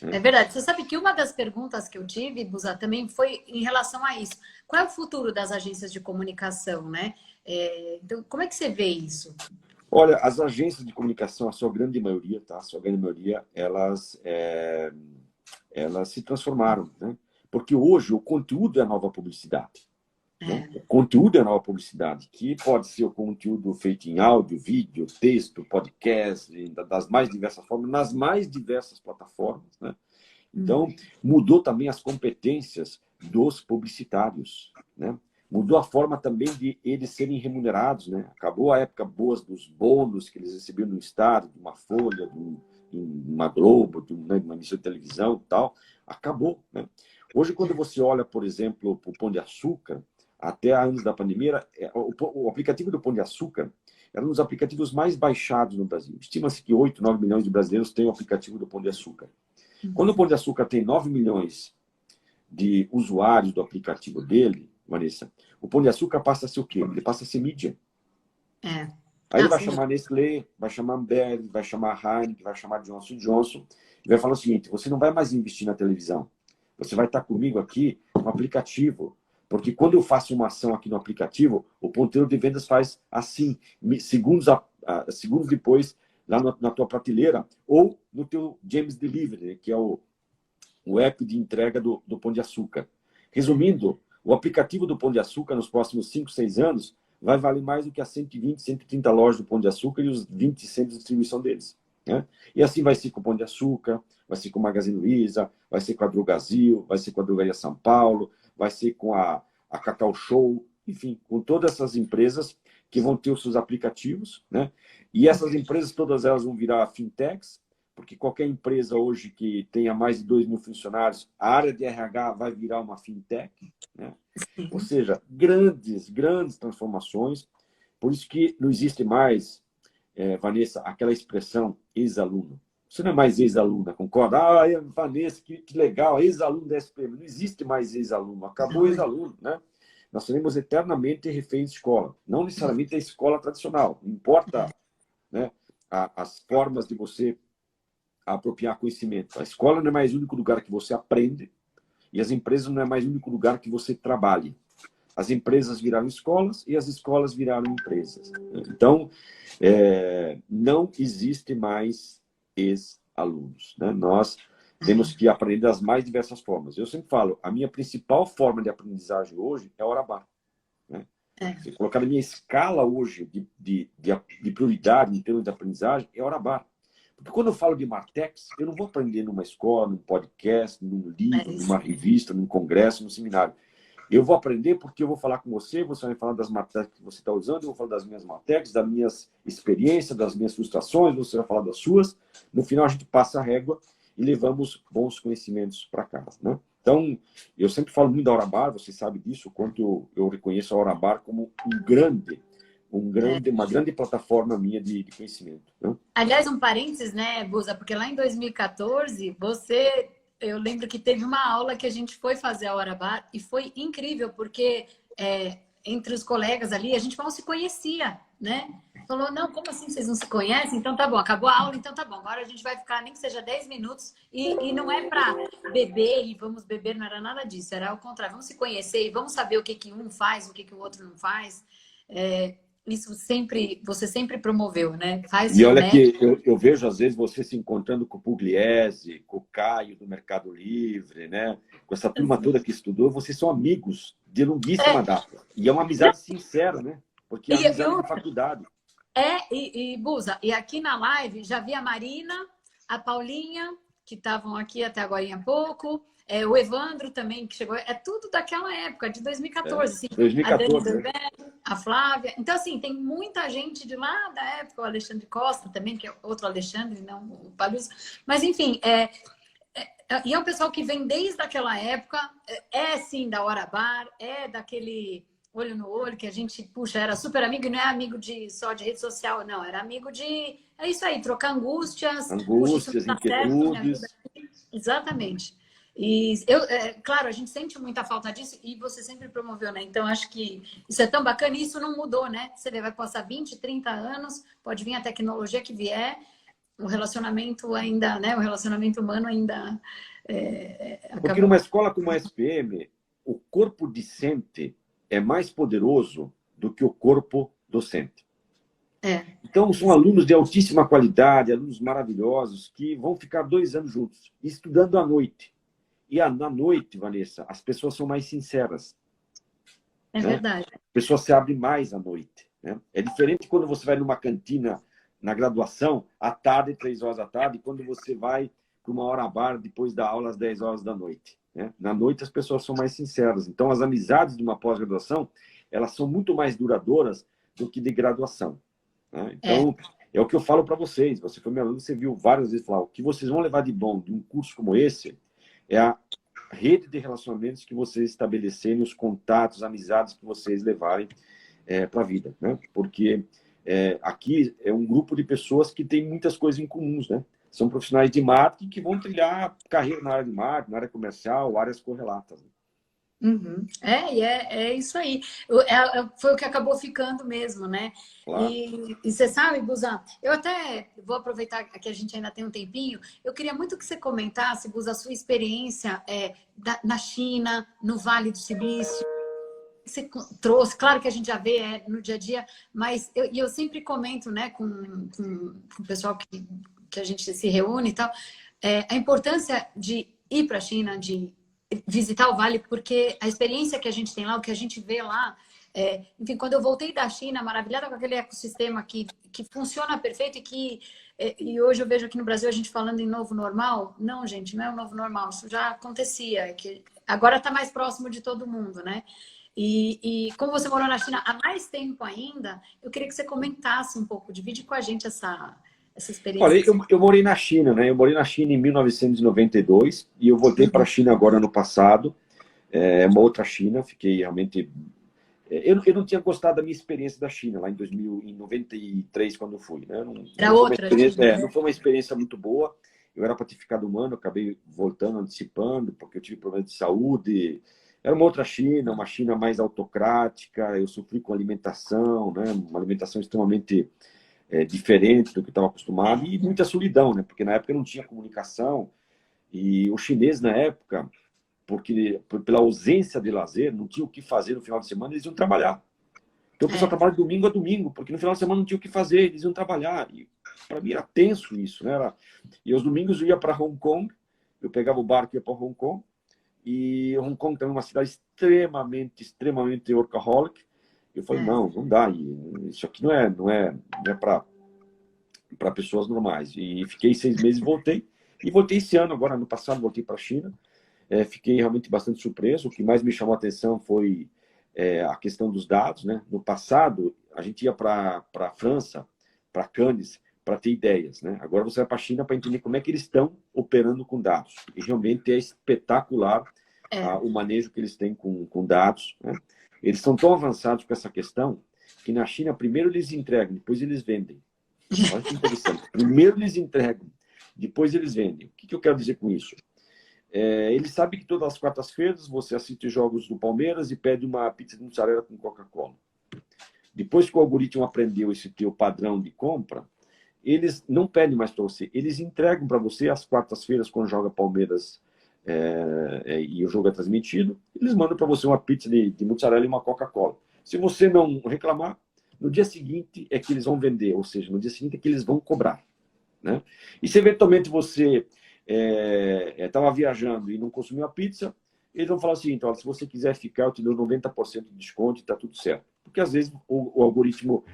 É verdade. Você sabe que uma das perguntas que eu tive, Busa, também foi em relação a isso. Qual é o futuro das agências de comunicação, né? Então, como é que você vê isso? Olha, as agências de comunicação, a sua grande maioria, tá? A sua grande maioria, elas se transformaram, né? Porque hoje o conteúdo é a nova publicidade. Né? O conteúdo é a nova publicidade, que pode ser o conteúdo feito em áudio, vídeo, texto, podcast, das mais diversas formas, nas mais diversas plataformas. Né? Então, mudou também as competências dos publicitários. Né? Mudou a forma também de eles serem remunerados. Né? Acabou a época boa dos bônus que eles recebiam no Estado, de uma Folha, de uma Globo, de uma emissora de televisão e tal. Acabou. Né? Hoje, quando você olha, por exemplo, para o Pão de Açúcar, até antes da pandemia, o aplicativo do Pão de Açúcar era um dos aplicativos mais baixados no Brasil. Estima-se que 8, 9 milhões de brasileiros têm o aplicativo do Pão de Açúcar. Quando o Pão de Açúcar tem 9 milhões de usuários do aplicativo dele, Vanessa, o Pão de Açúcar passa a ser o quê? Ele passa a ser mídia. Aí ele vai chamar Nestlé, vai chamar Ambev, vai chamar Heineken, vai chamar Johnson & Johnson, e vai falar o seguinte, você não vai mais investir na televisão. Você vai estar comigo aqui no aplicativo. Porque quando eu faço uma ação aqui no aplicativo, o ponteiro de vendas faz assim, segundos, segundos depois, lá na tua prateleira, ou no teu James Delivery, que é o app de entrega do Pão de Açúcar. Resumindo, o aplicativo do Pão de Açúcar, nos próximos 5, 6 anos, vai valer mais do que as 120, 130 lojas do Pão de Açúcar e os 20 centros de distribuição deles. Né? E assim vai ser com o Pão de Açúcar, vai ser com o Magazine Luiza, vai ser com a Drogazil, vai ser com a Drogaria São Paulo, vai ser com a Cacau Show, enfim, com todas essas empresas que vão ter os seus aplicativos, né? E essas empresas, todas elas vão virar fintechs, porque qualquer empresa hoje que tenha mais de 2.000 funcionários, a área de RH vai virar uma fintech, né? Ou seja, grandes transformações. Por isso que não existe mais, Vanessa, aquela expressão ex-aluno. Você não é mais ex-aluna, concorda? Vanessa, que legal, ex-aluno da SPM. Não existe mais ex-aluno, acabou o ex-aluno, né? Nós seremos eternamente reféns de escola. Não necessariamente a escola tradicional. Não importa, né, as formas de você apropriar conhecimento. A escola não é mais o único lugar que você aprende e as empresas não é mais o único lugar que você trabalhe. As empresas viraram escolas e as escolas viraram empresas. Então, não existe mais ex-alunos, né? Nós temos que aprender das mais diversas formas. Eu sempre falo, a minha principal forma de aprendizagem hoje é a hora bar. Né? Se colocar na minha escala hoje de prioridade em termos de aprendizagem, é a hora bar. Porque quando eu falo de Martex, eu não vou aprender numa escola, num podcast, num livro, numa revista, num congresso, num seminário. Eu vou aprender porque eu vou falar com você, você vai falar das Martex que você está usando, eu vou falar das minhas Martex, das minhas experiências, das minhas frustrações, você vai falar das suas. No final, a gente passa a régua e levamos bons conhecimentos para casa, né? Então, eu sempre falo muito da Hora Bar, você sabe disso, o quanto eu reconheço a Hora Bar como uma grande plataforma minha de conhecimento. Né? Aliás, um parênteses, né, Busa? Porque lá em 2014, eu lembro que teve uma aula que a gente foi fazer a Hora Bar e foi incrível, porque entre os colegas ali, a gente mal se conhecia, né? Falou, não, como assim vocês não se conhecem? Então tá bom, acabou a aula, então tá bom. Agora a gente vai ficar nem que seja 10 minutos e não é para beber e vamos beber, não era nada disso, era ao contrário, vamos se conhecer e vamos saber o que um faz, o que o outro não faz. Isso você sempre promoveu, né? E olha que eu vejo, às vezes, você se encontrando com o Pugliese, com o Caio do Mercado Livre, né? Com essa turma toda que estudou, vocês são amigos de longuíssima data. E é uma amizade sincera, né? Porque é amizade de faculdade. Busa, e aqui na live já vi a Marina, a Paulinha, que estavam aqui até agora há pouco, o Evandro também, que chegou, é tudo daquela época, de 2014. Assim, 2014, a Dani, a Flávia. Então, assim, tem muita gente de lá da época, o Alexandre Costa também, que é outro Alexandre, não o Paluz. Mas, enfim, e é um pessoal que vem desde aquela época, sim, da Hora Bar, daquele olho no olho, que a gente, puxa, era super amigo, e não é amigo só de rede social, não, era amigo de, é isso aí, trocar angústias, puxa, inquietudes. Exatamente. E, claro, a gente sente muita falta disso e você sempre promoveu, né? Então, acho que isso é tão bacana e isso não mudou, né? Você vai passar 20, 30 anos, pode vir a tecnologia que vier, o relacionamento ainda, né? O relacionamento humano ainda... Porque numa escola como a SPM, o corpo discente é mais poderoso do que o corpo docente. Então, são alunos de altíssima qualidade, alunos maravilhosos, que vão ficar 2 anos juntos, estudando à noite. E na noite, Vanessa, as pessoas são mais sinceras. É verdade. As pessoas se abrem mais à noite. Né? É diferente quando você vai numa cantina na graduação, à tarde, 3 horas da tarde, e quando você vai para uma hora bar depois da aula às 10 horas da noite. Né? Na noite, as pessoas são mais sinceras. Então, as amizades de uma pós-graduação, elas são muito mais duradouras do que de graduação. Né? Então, é o que eu falo para vocês. Você foi meu aluno, você viu várias vezes falar, o que vocês vão levar de bom de um curso como esse é a rede de relacionamentos que vocês estabelecerem, os contatos, amizades que vocês levarem para a vida. Né? Porque aqui é um grupo de pessoas que tem muitas coisas em comuns. Né? São profissionais de marketing que vão trilhar carreira na área de marketing, na área comercial, áreas correlatas. Né? Uhum. É isso aí. Foi o que acabou ficando mesmo, né? Claro. E você sabe, Busa, eu até vou aproveitar que a gente ainda tem um tempinho. Eu queria muito que você comentasse, Busa, a sua experiência na China, no Vale do Silício. você trouxe, claro que a gente já vê no dia a dia, mas eu sempre comento, né, com o pessoal que a gente se reúne e tal, a importância de ir para a China, de visitar o Vale, porque a experiência que a gente tem lá, o que a gente vê lá, enfim, quando eu voltei da China, maravilhada com aquele ecossistema que funciona perfeito e hoje eu vejo aqui no Brasil a gente falando em novo normal. Não, gente, não é o novo normal, isso já acontecia, que agora está mais próximo de todo mundo, né? E como você morou na China há mais tempo ainda, eu queria que você comentasse um pouco, divide com a gente essa Olha, experiência. eu morei na China, né? Eu morei na China em 1992 e eu voltei para a China agora no passado. Uma outra China, fiquei realmente... Eu não tinha gostado da minha experiência da China, lá em 93, quando eu fui. Né? Era outra China. Não foi uma experiência muito boa. Eu era para ter ficado um ano, acabei voltando, antecipando, porque eu tive problemas de saúde. Era uma outra China, uma China mais autocrática. Eu sofri com alimentação, né? Uma alimentação extremamente diferente do que eu estava acostumado, e muita solidão, né? Porque na época não tinha comunicação, e os chineses, na época, porque pela ausência de lazer, não tinha o que fazer no final de semana, eles iam trabalhar. Então o pessoal trabalha de domingo a domingo, porque no final de semana não tinha o que fazer, eles iam trabalhar. E para mim era tenso isso, né? E aos domingos eu ia para Hong Kong, eu pegava o barco e ia para Hong Kong, e Hong Kong também é uma cidade extremamente workaholic. Eu falei, não dá, isso aqui não é para pessoas normais. E fiquei 6 meses, voltei. E voltei esse ano, agora, no passado, voltei para a China. Fiquei realmente bastante surpreso. O que mais me chamou a atenção foi a questão dos dados, né? No passado, a gente ia para a França, para Cannes, para ter ideias, né? Agora você vai para a China para entender como é que eles estão operando com dados. E realmente é espetacular o manejo que eles têm com dados, né? Eles são tão avançados com essa questão que na China, primeiro eles entregam, depois eles vendem. Olha que interessante. Primeiro eles entregam, depois eles vendem. O que eu quero dizer com isso? Eles sabem que todas as quartas-feiras você assiste jogos do Palmeiras e pede uma pizza de mussarela com Coca-Cola. Depois que o algoritmo aprendeu esse teu padrão de compra, eles não pedem mais para você, eles entregam para você às quartas-feiras, quando joga Palmeiras e o jogo é transmitido, eles mandam para você uma pizza de mussarela e uma Coca-Cola. Se você não reclamar, no dia seguinte é que eles vão vender, ou seja, no dia seguinte é que eles vão cobrar, né? E se eventualmente você estava viajando e não consumiu a pizza, eles vão falar assim, então, se você quiser ficar, eu te dou 90% de desconto e está tudo certo. Porque às vezes o algoritmo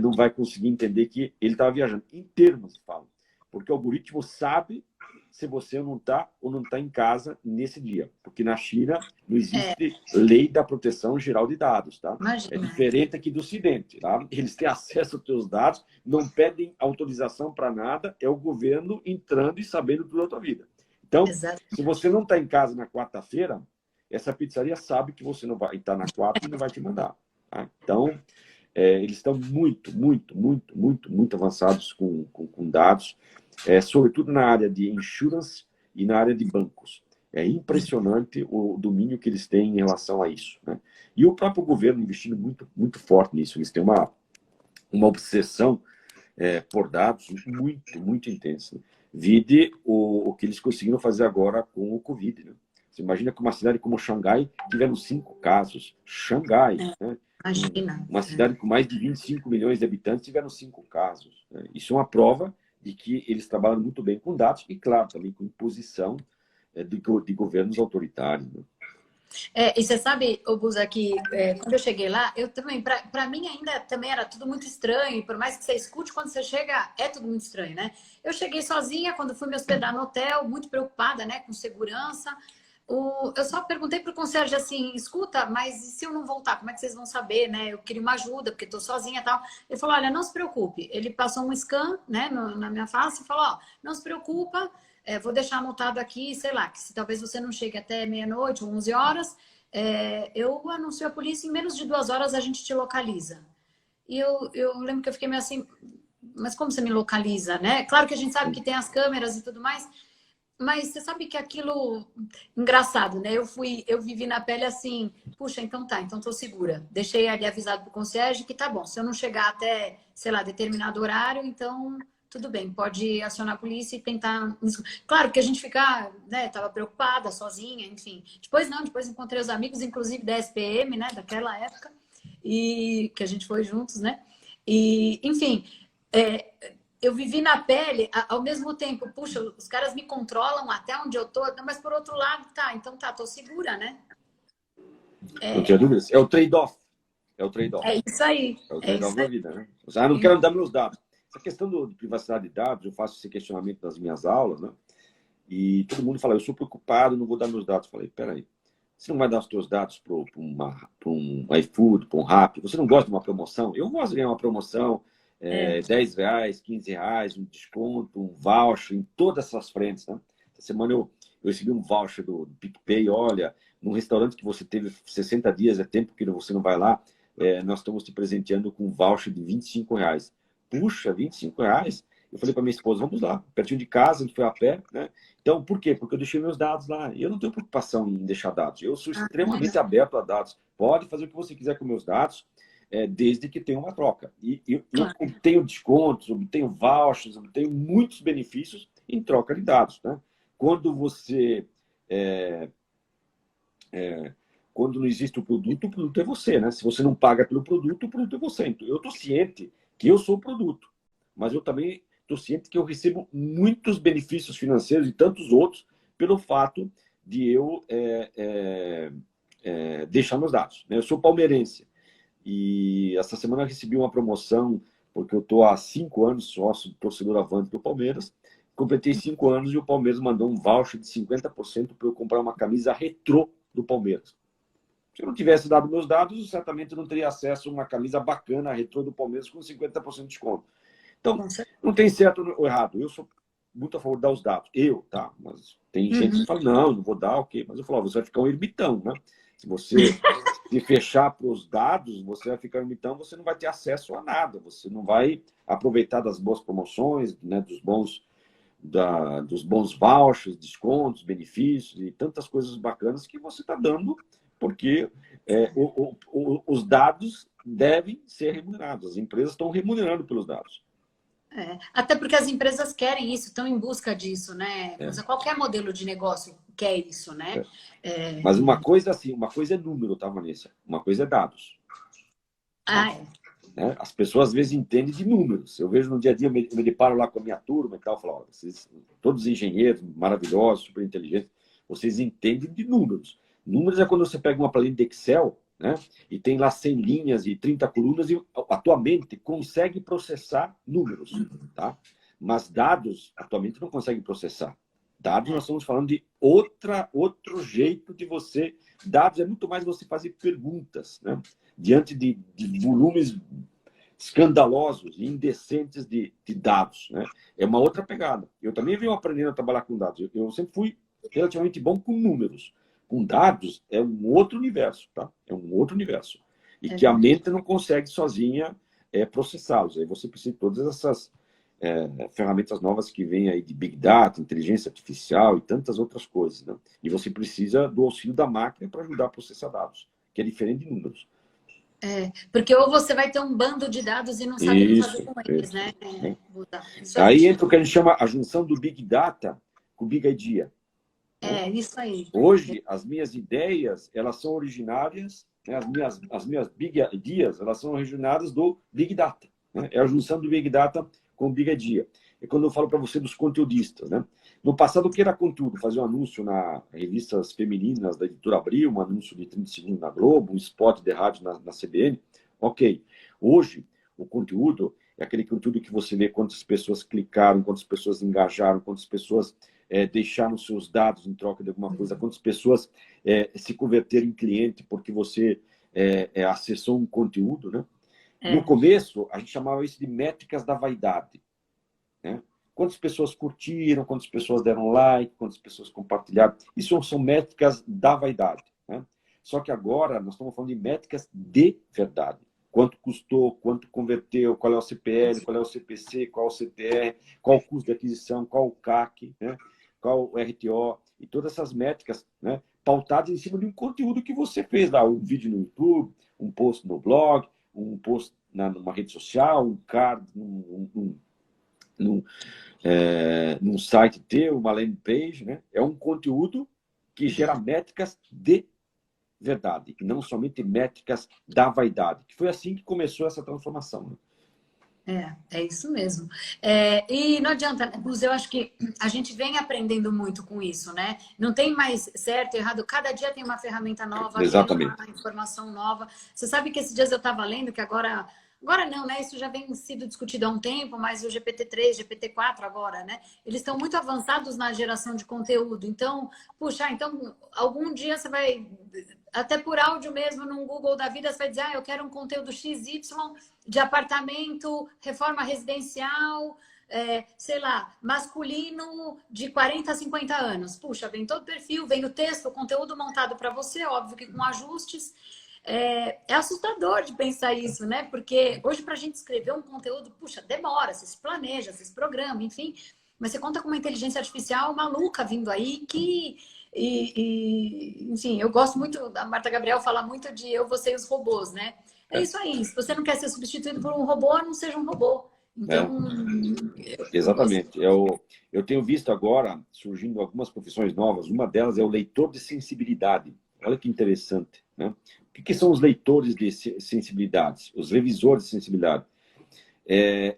não vai conseguir entender que ele estava viajando. Em termos, falam. Porque o algoritmo sabe se você não está ou não está em casa nesse dia. Porque na China não existe lei da proteção geral de dados, tá? Imagina. É diferente aqui do Ocidente, tá? Eles têm acesso aos teus dados, não pedem autorização para nada, é o governo entrando e sabendo tudo da tua vida. Então, se você não está em casa na quarta-feira, essa pizzaria sabe que você não vai estar na quarta e não vai te mandar. Tá? Então, eles estão muito avançados com dados, sobretudo na área de insurance e na área de bancos. É impressionante o domínio que eles têm em relação a isso, né? E o próprio governo investindo muito forte nisso. Eles têm uma obsessão por dados muito intensa. Vide o que eles conseguiram fazer agora com o Covid, né? Você imagina que uma cidade como Xangai tiveram 5 casos. Xangai, né? Imagina. Uma cidade com mais de 25 milhões de habitantes tiveram 5 casos. Né? Isso é uma prova de que eles trabalham muito bem com dados e, claro, também com imposição de governos autoritários. Né? E você sabe, Buza, que quando eu cheguei lá, eu também, para mim ainda também era tudo muito estranho, por mais que você escute, quando você chega, é tudo muito estranho, né? Eu cheguei sozinha, quando fui me hospedar no hotel, muito preocupada, né, com segurança. Eu só perguntei pro concierge assim, escuta, mas e se eu não voltar, como é que vocês vão saber, né? Eu queria uma ajuda, porque tô sozinha e tal. Ele falou, olha, não se preocupe. Ele passou um scan, né, na minha face e falou, ó, não se preocupa, vou deixar anotado aqui, sei lá, que se talvez você não chegue até meia-noite ou 11 horas, eu anuncio a polícia, em menos de 2 horas a gente te localiza. E eu lembro que eu fiquei meio assim, mas como você me localiza, né? Claro que a gente sabe que tem as câmeras e tudo mais, mas você sabe que aquilo... Engraçado, né? Eu vivi na pele assim, puxa, então tá, então tô segura. Deixei ali avisado pro concierge que tá bom, se eu não chegar até, sei lá, determinado horário, então tudo bem, pode acionar a polícia e tentar... Claro que a gente fica, né, tava preocupada, sozinha, enfim. Depois não, depois encontrei os amigos, inclusive da SPM, né, daquela época, e que a gente foi juntos, né? E, enfim, eu vivi na pele, ao mesmo tempo, puxa, os caras me controlam até onde eu tô, mas por outro lado, tá, então tá, tô segura, né? Não tinha dúvidas. É o trade-off. É o trade-off. É isso aí. É o É trade-off isso da aí. vida, né? Não quero dar meus dados. Essa questão de privacidade de dados, eu faço esse questionamento nas minhas aulas, né? E todo mundo fala, eu sou preocupado, não vou dar meus dados. Eu falei, peraí, você não vai dar os seus dados para um iFood, para um Rappi? Você não gosta de uma promoção? Eu gosto de ganhar uma promoção, R$10, R$15, um desconto, um voucher, em todas essas frentes, né? Essa semana eu recebi um voucher do PicPay, olha, num restaurante que você teve 60 dias, é tempo que você não vai lá, nós estamos te presenteando com um voucher de R$25. Puxa, R$25? Eu falei para minha esposa, vamos lá, pertinho de casa, a gente foi a pé, né? Então, por quê? Porque eu deixei meus dados lá. E eu não tenho preocupação em deixar dados. Eu sou extremamente aberto a dados. Pode fazer o que você quiser com meus dados, desde que tenha uma troca. E eu obtenho descontos, obtenho vouchers, obtenho muitos benefícios em troca de dados, né? Quando você... quando não existe o produto é você, né? Se você não paga pelo produto, o produto é você. Então, eu estou ciente que eu sou o produto, mas eu também estou ciente que eu recebo muitos benefícios financeiros e tantos outros pelo fato de eu deixar meus dados, né? Eu sou palmeirense e essa semana eu recebi uma promoção porque eu estou há 5 anos sócio torcedor avante do Palmeiras. Completei 5 anos e o Palmeiras mandou um voucher de 50% para eu comprar uma camisa retrô do Palmeiras. Se eu não tivesse dado meus dados, certamente eu não teria acesso a uma camisa bacana, retrô do Palmeiras, com 50% de desconto. Então, não tem certo ou errado. Eu sou muito a favor de dar os dados. Tá? Mas tem gente que fala, não vou dar, ok. Mas eu falo, você vai ficar um ermitão, né? Se você se fechar para os dados, você vai ficar um ermitão, você não vai ter acesso a nada. Você não vai aproveitar das boas promoções, né? dos bons vouchers, descontos, benefícios e tantas coisas bacanas que você está dando, porque os dados devem ser remunerados. As empresas estão remunerando pelos dados. Até porque as empresas querem isso, estão em busca disso, né? Qualquer modelo de negócio quer isso, né? Mas uma coisa assim, uma coisa é número, tá, Vanessa? Uma coisa é dados. Né? As pessoas às vezes entendem de números. Eu vejo no dia a dia, eu me deparo lá com a minha turma e tal, eu falo, ó, vocês, todos engenheiros maravilhosos, super inteligentes, vocês entendem de números. Números é quando você pega uma planilha de Excel, né? E tem lá 100 linhas e 30 colunas e a tua mente consegue processar números, tá? Mas dados, atualmente, não consegue processar. Dados, nós estamos falando de outro jeito de você... Dados é muito mais você fazer perguntas, né? Diante de volumes escandalosos e indecentes de dados, né? É uma outra pegada. Eu também venho aprendendo a trabalhar com dados. Eu sempre fui relativamente bom com números. Com dados é um outro universo, tá? É um outro universo. E que a mente não consegue sozinha processá-los. Aí você precisa de todas essas ferramentas novas que vêm aí de Big Data, inteligência artificial e tantas outras coisas, né? E você precisa do auxílio da máquina para ajudar a processar dados, que é diferente de números. Porque ou você vai ter um bando de dados e não sabe o que fazer com eles, né? Aí entra o que a gente chama a junção do Big Data com o Big Idea. Isso aí. Hoje, as minhas ideias, elas são originárias, né? as minhas Big Ideas, elas são originadas do Big Data. Né? É a junção do Big Data com o Big Idea. É quando eu falo para você dos conteudistas. Né? No passado, o que era conteúdo? Fazer um anúncio nas revistas femininas da Editora Abril, um anúncio de 30 segundos na Globo, um spot de rádio na CBN. Ok. Hoje, o conteúdo é aquele conteúdo que você vê quantas pessoas clicaram, quantas pessoas engajaram, quantas pessoas deixaram seus dados em troca de alguma coisa, quantas pessoas se converteram em cliente porque você acessou um conteúdo, né? No começo, a gente chamava isso de métricas da vaidade. Né? Quantas pessoas curtiram, quantas pessoas deram like, quantas pessoas compartilharam. Isso são métricas da vaidade. Né? Só que agora nós estamos falando de métricas de verdade. Quanto custou, quanto converteu, qual é o CPL, qual é o CPC, qual é o CTR, qual o custo de aquisição, qual o CAC, né? Qual o RTO, e todas essas métricas, né? Pautadas em cima de um conteúdo que você fez lá, um vídeo no YouTube, um post no blog, um post numa rede social, um card num site teu, uma landing page, né? É um conteúdo que gera métricas de verdade, e não somente métricas da vaidade. Que foi assim que começou essa transformação. Né? É isso mesmo. E não adianta, né, Bus, eu acho que a gente vem aprendendo muito com isso, né? Não tem mais certo e errado, cada dia tem uma ferramenta nova, tem uma Exatamente. informação nova. Você sabe que esses dias eu estava lendo que agora não, né? Isso já vem sido discutido há um tempo, mas o GPT-3, GPT-4 agora, né? Eles estão muito avançados na geração de conteúdo. Então, puxa, então algum dia você vai, até por áudio mesmo, num Google da vida, você vai dizer, eu quero um conteúdo XY de apartamento, reforma residencial, sei lá, masculino de 40 a 50 anos. Puxa, vem todo o perfil, vem o texto, o conteúdo montado para você, óbvio que com ajustes. É assustador de pensar isso, né? Porque hoje, para a gente escrever um conteúdo, puxa, demora, você se planeja, você se programa, enfim. Mas você conta com uma inteligência artificial maluca vindo aí que. Enfim, eu gosto muito, a Marta Gabriel fala muito de eu, você e os robôs, né? É isso aí. Se você não quer ser substituído por um robô, não seja um robô. Então, eu gosto. Exatamente. Eu tenho visto agora surgindo algumas profissões novas. Uma delas é o leitor de sensibilidade. Olha que interessante. Né? O que são os leitores de sensibilidade? Os revisores de sensibilidade.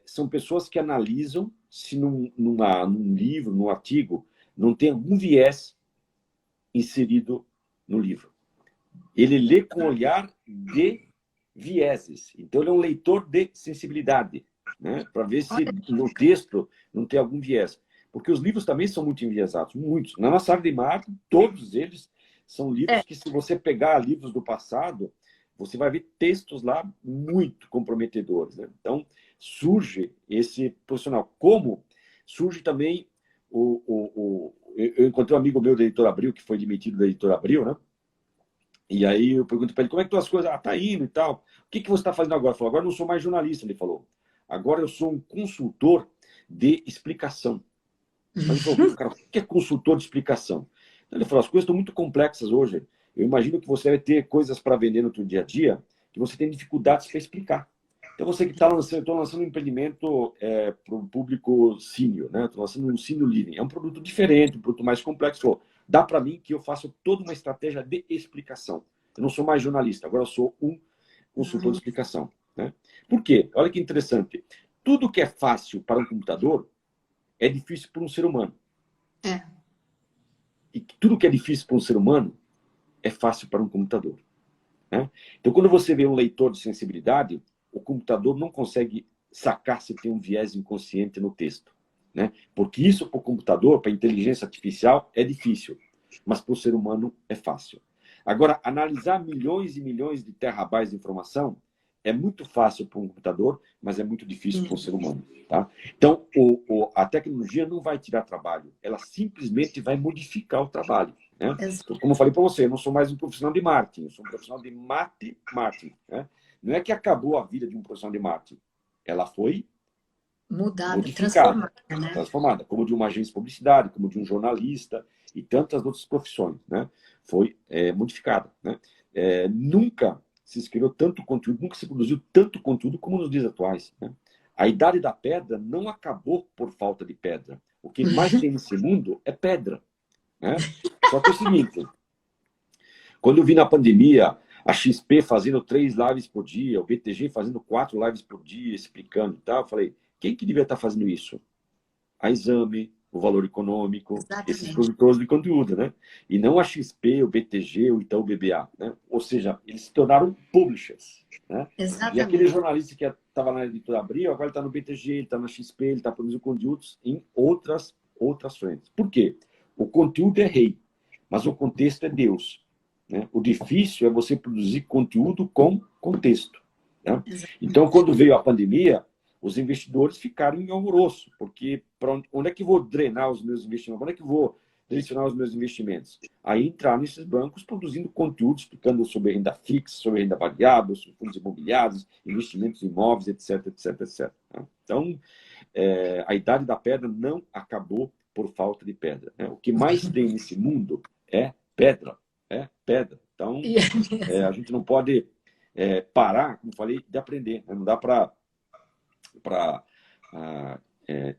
São pessoas que analisam se num livro, num artigo, não tem algum viés inserido no livro. Ele lê com olhar de vieses. Então, ele é um leitor de sensibilidade, né? Para ver se no texto não tem algum viés. Porque os livros também são muito enviesados, muitos. Na nossa área de marketing, todos eles são livros que, se você pegar livros do passado, você vai ver textos lá muito comprometedores. Né? Então, surge esse profissional. Como surge também eu encontrei um amigo meu da Editora Abril, que foi demitido da Editora Abril, né? E aí eu pergunto para ele, como é que estão as coisas? Ah, tá indo e tal. O que você está fazendo agora? Ele falou, agora eu não sou mais jornalista, ele falou. Agora eu sou um consultor de explicação. Mas ele falou, cara, o que é consultor de explicação? Então, ele falou, as coisas estão muito complexas hoje. Eu imagino que você vai ter coisas para vender no seu dia a dia que você tem dificuldades para explicar. Então, você que está lançando, eu estou lançando um empreendimento para o público sênior, né? Estou lançando um senior living. É um produto diferente, um produto mais complexo. Falou, dá para mim que eu faço toda uma estratégia de explicação. Eu não sou mais jornalista, agora eu sou um consultor de explicação. Né? Por quê? Olha que interessante. Tudo que é fácil para um computador é difícil para um ser humano. E tudo que é difícil para um ser humano é fácil para um computador. Né? Então, quando você vê um leitor de sensibilidade, o computador não consegue sacar se tem um viés inconsciente no texto. Né? Porque isso para o computador, para a inteligência artificial, é difícil. Mas para o ser humano é fácil. Agora, analisar milhões e milhões de terabytes de informação é muito fácil para um computador, mas é muito difícil para um ser humano. Tá? Então, a tecnologia não vai tirar trabalho, ela simplesmente vai modificar o trabalho. Né? Então, como eu falei para você, eu não sou mais um profissional de marketing, eu sou um profissional de marketing. Né? Não é que acabou a vida de um profissional de marketing, ela foi Mudada, modificada, transformada, como de uma agência de publicidade, como de um jornalista e tantas outras profissões. Né? Foi modificada. Né? Nunca se escreveu tanto conteúdo, nunca se produziu tanto conteúdo como nos dias atuais. Né? A idade da pedra não acabou por falta de pedra. O que mais tem nesse mundo é pedra. Né? Só que é o seguinte, quando eu vi na pandemia a XP fazendo 3 lives por dia, o BTG fazendo 4 lives por dia, explicando e tal, eu falei, quem que devia estar fazendo isso? A Exame, o Valor Econômico, esses produtores de conteúdo, né? E não a XP, o BTG, o Itaú BBA, né? Ou seja, eles se tornaram publishers, né? E aquele jornalista que estava na Editora Abril, agora ele está no BTG, ele está na XP, ele está produzindo conteúdos em outras frentes. Por quê? O conteúdo é rei, mas o contexto é Deus. Né? O difícil é você produzir conteúdo com contexto. Né? Então, quando veio a pandemia, os investidores ficaram em alvoroço, porque onde é que vou drenar os meus investimentos? Onde é que vou direcionar os meus investimentos? Aí entrar nesses bancos produzindo conteúdo, explicando sobre renda fixa, sobre renda variável, sobre fundos imobiliários, investimentos em imóveis, etc, etc, etc. Então, a idade da pedra não acabou por falta de pedra. Né? O que mais tem nesse mundo é pedra. Pedra. Então, a gente não pode parar, como falei, de aprender. Né? Não dá para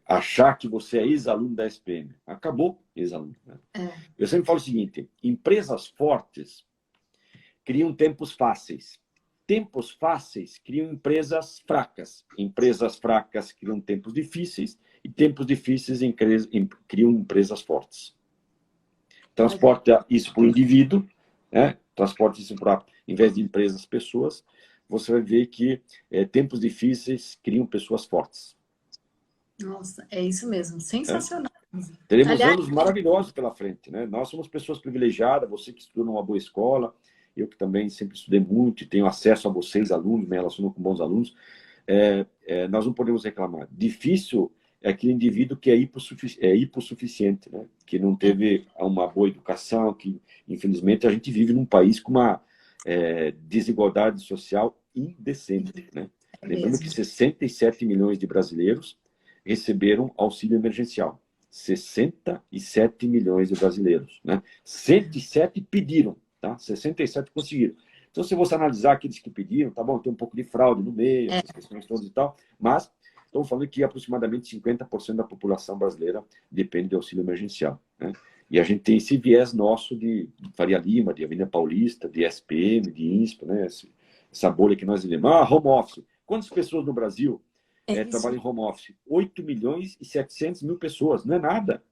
achar que você é ex-aluno da SPM. Acabou ex-aluno. Né? Eu sempre falo o seguinte, empresas fortes criam tempos fáceis. Tempos fáceis criam empresas fracas. Empresas fracas criam tempos difíceis e tempos difíceis criam empresas fortes. Transporta isso para o indivíduo, né? Transporta isso para, em vez de empresas, pessoas, você vai ver que tempos difíceis criam pessoas fortes. Nossa, é isso mesmo, sensacional. Teremos anos maravilhosos pela frente, né? Nós somos pessoas privilegiadas, você que estudou numa boa escola, eu que também sempre estudei muito e tenho acesso a vocês, alunos, me relaciono com bons alunos, nós não podemos reclamar. Difícil é aquele indivíduo que é hipossuficiente, né? Que não teve uma boa educação, que infelizmente a gente vive num país com uma desigualdade social indecente, né? Lembrando que 67 milhões de brasileiros receberam auxílio emergencial. 67 milhões de brasileiros, né? 107 pediram, tá? 67 conseguiram. Então, se você analisar aqueles que pediram, tá bom, tem um pouco de fraude no meio, essas questões todas e tal, mas estamos falando que aproximadamente 50% da população brasileira depende de auxílio emergencial, né? E a gente tem esse viés nosso de Faria Lima, de Avenida Paulista, de SPM, de INSP, né? Essa bolha que nós vivemos. Home office. Quantas pessoas no Brasil trabalham em home office? 8 milhões e 700 mil pessoas. Não é nada.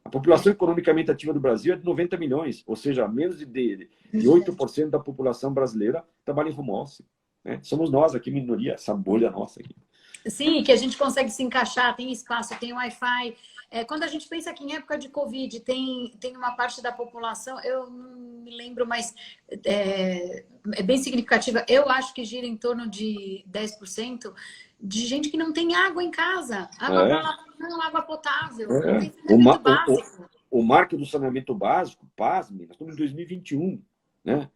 A população economicamente ativa do Brasil é de 90 milhões, ou seja, menos de 8% da população brasileira trabalha em home office, né? Somos nós aqui, minoria, essa bolha nossa aqui. Sim, que a gente consegue se encaixar, tem espaço, tem Wi-Fi. Quando a gente pensa que em época de Covid tem uma parte da população, eu não me lembro, mas é bem significativa. Eu acho que gira em torno de 10% de gente que não tem água em casa. Água para lavar, não, água potável. Não tem saneamento básico. O marco do saneamento básico, pasme, nós estamos em 2021, né?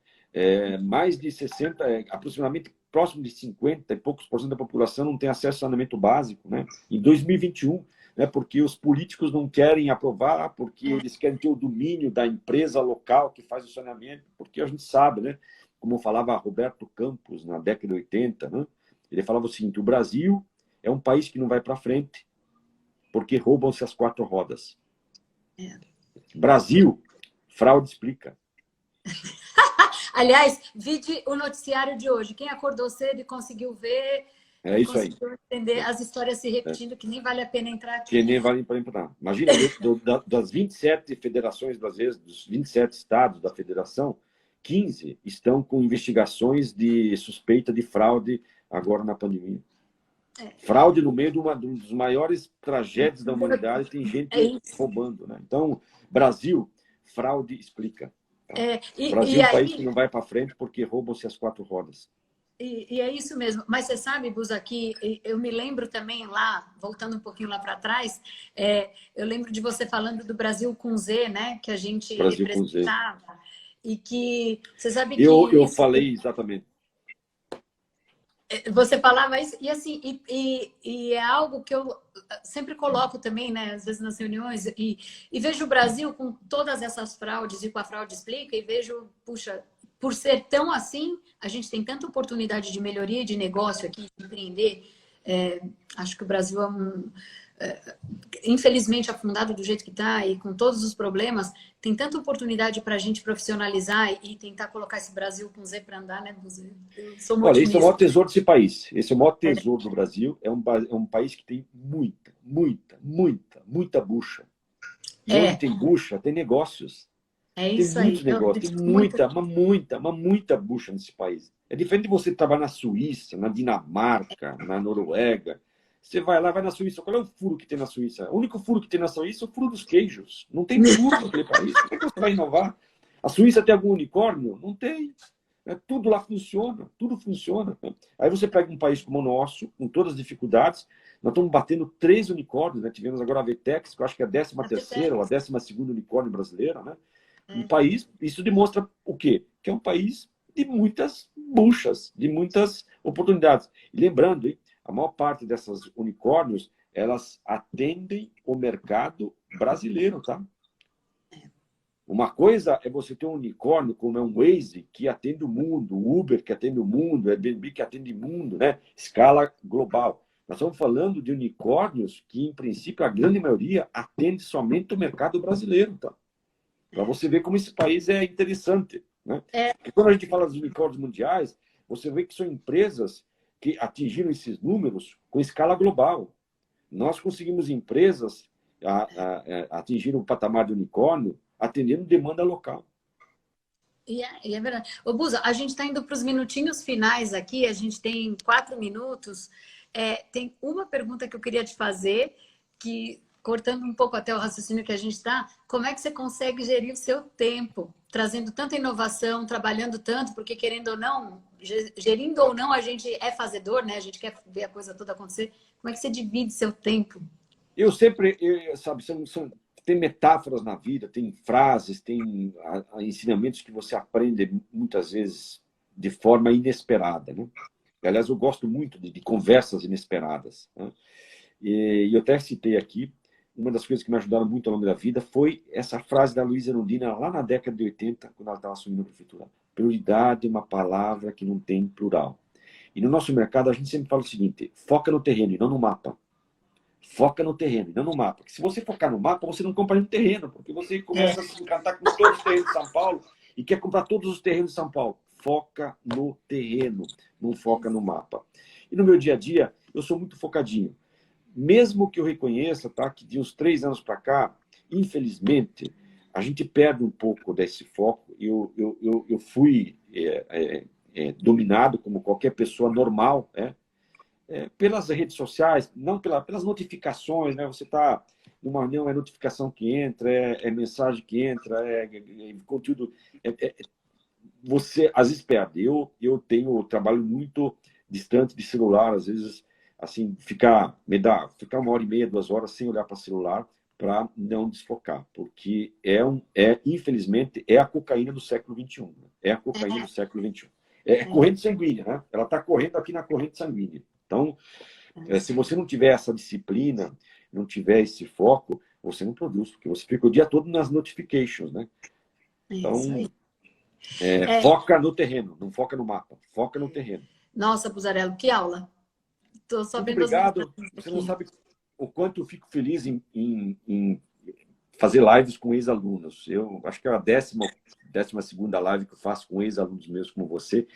Mais de 60, aproximadamente próximo de 50 e poucos por cento da população não tem acesso ao saneamento básico, né? Em 2021, né? Porque os políticos não querem aprovar, porque eles querem ter o domínio da empresa local que faz o saneamento, porque a gente sabe, né? Como falava Roberto Campos na década de 80, né? Ele falava o seguinte, o Brasil é um país que não vai para frente porque roubam-se as 4 rodas. Brasil, fraude explica. Aliás, vide o noticiário de hoje. Quem acordou cedo e conseguiu ver, isso aí. Entender as histórias se repetindo, que nem vale a pena entrar aqui. Que nem vale a pena entrar. Imagina, das 27 federações brasileiras, dos 27 estados da federação, 15 estão com investigações de suspeita de fraude agora na pandemia. Fraude no meio de uma dos maiores tragédias da humanidade, tem gente roubando, né? Então, Brasil, fraude explica. Tá? Brasil é um país que não vai para frente porque roubam-se as 4 rodas. E é isso mesmo. Mas você sabe, Buza, que eu me lembro também lá, voltando um pouquinho lá para trás, eu lembro de você falando do Brasil com Z, né? Que a gente representava. E que você sabe que... Eu falei exatamente. Você falava isso, e assim, e é algo que eu sempre coloco também, né, às vezes nas reuniões, e vejo o Brasil com todas essas fraudes, e com a fraude explica, e vejo, puxa, por ser tão assim, a gente tem tanta oportunidade de melhoria de negócio aqui, de empreender. Acho que o Brasil infelizmente afundado do jeito que está e com todos os problemas, tem tanta oportunidade para a gente profissionalizar e tentar colocar esse Brasil com Z para andar, né? Eu sou muito Olha, esse é o maior tesouro desse país. Esse é o maior tesouro do Brasil. É um país que tem muita bucha. E onde tem bucha, tem negócios. Isso tem muitos negócios, tem muita bucha nesse país. É diferente de você trabalhar na Suíça, na Dinamarca, na Noruega. Você vai lá, vai na Suíça. Qual é o furo que tem na Suíça? O único furo que tem na Suíça é o furo dos queijos. Não tem furo naquele país. Como é que você vai inovar? A Suíça tem algum unicórnio? Não tem. Tudo lá funciona, tudo funciona. Aí você pega um país como o nosso, com todas as dificuldades, nós estamos batendo 3 unicórnios, né? Tivemos agora a Vetex, que eu acho que é a 13ª ou a 12ª unicórnio brasileira, né? Um país, isso demonstra o quê? Que é um país de muitas buchas, de muitas oportunidades. E lembrando, hein, a maior parte dessas unicórnios, elas atendem o mercado brasileiro, tá? Uma coisa é você ter um unicórnio, como é um Waze, que atende o mundo, o Uber que atende o mundo, o Airbnb que atende o mundo, né? Escala global. Nós estamos falando de unicórnios que, em princípio, a grande maioria atende somente o mercado brasileiro, tá? Para você ver como esse país é interessante, né? Porque quando a gente fala dos unicórnios mundiais, você vê que são empresas que atingiram esses números com escala global. Nós conseguimos empresas atingir um patamar de unicórnio atendendo demanda local. E é verdade. Ô, Busa, a gente está indo para os minutinhos finais aqui, a gente tem 4 minutos. Tem uma pergunta que eu queria te fazer, que, cortando um pouco até o raciocínio que a gente está, como é que você consegue gerir o seu tempo, trazendo tanta inovação, trabalhando tanto, porque querendo ou não, gerindo ou não, a gente é fazedor, né? A gente quer ver a coisa toda acontecer. Como é que você divide seu tempo? Eu sempre, sabe, tem metáforas na vida, tem frases, tem ensinamentos que você aprende muitas vezes de forma inesperada, né? Aliás, eu gosto muito de conversas inesperadas, né? E eu até citei aqui, uma das coisas que me ajudaram muito ao longo da vida foi essa frase da Luísa Erundina, lá na década de 80, quando ela estava assumindo a prefeitura. Prioridade é uma palavra que não tem plural. E no nosso mercado, a gente sempre fala o seguinte, foca no terreno e não no mapa. Foca no terreno e não no mapa. Porque se você focar no mapa, você não compra no terreno, porque você começa a se encantar com todos os terrenos de São Paulo e quer comprar todos os terrenos de São Paulo. Foca no terreno, não foca no mapa. E no meu dia a dia, eu sou muito focadinho. Mesmo que eu reconheça, tá, que de uns 3 anos para cá, infelizmente, a gente perde um pouco desse foco. Eu fui dominado, como qualquer pessoa normal, pelas redes sociais, não pelas notificações, né? Você está numa reunião, é notificação que entra, é mensagem que entra, conteúdo. Você às vezes perde. Eu trabalho muito distante de celular, às vezes, assim, ficar 1h30, 2 horas sem olhar para o celular para não desfocar, porque infelizmente, é a cocaína do século XXI. Né? É a cocaína do século XXI. É corrente sanguínea, né? Ela está correndo aqui na corrente sanguínea. Então, se você não tiver essa disciplina, não tiver esse foco, você não produz, porque você fica o dia todo nas notifications, né? Então, foca no terreno, não foca no mapa, foca no terreno. Nossa, Buzzarello, que aula! Tô só muito vendo obrigado. Você não sabe o quanto eu fico feliz em fazer lives com ex-alunos. Eu acho que é a 12ª live que eu faço com ex-alunos meus como você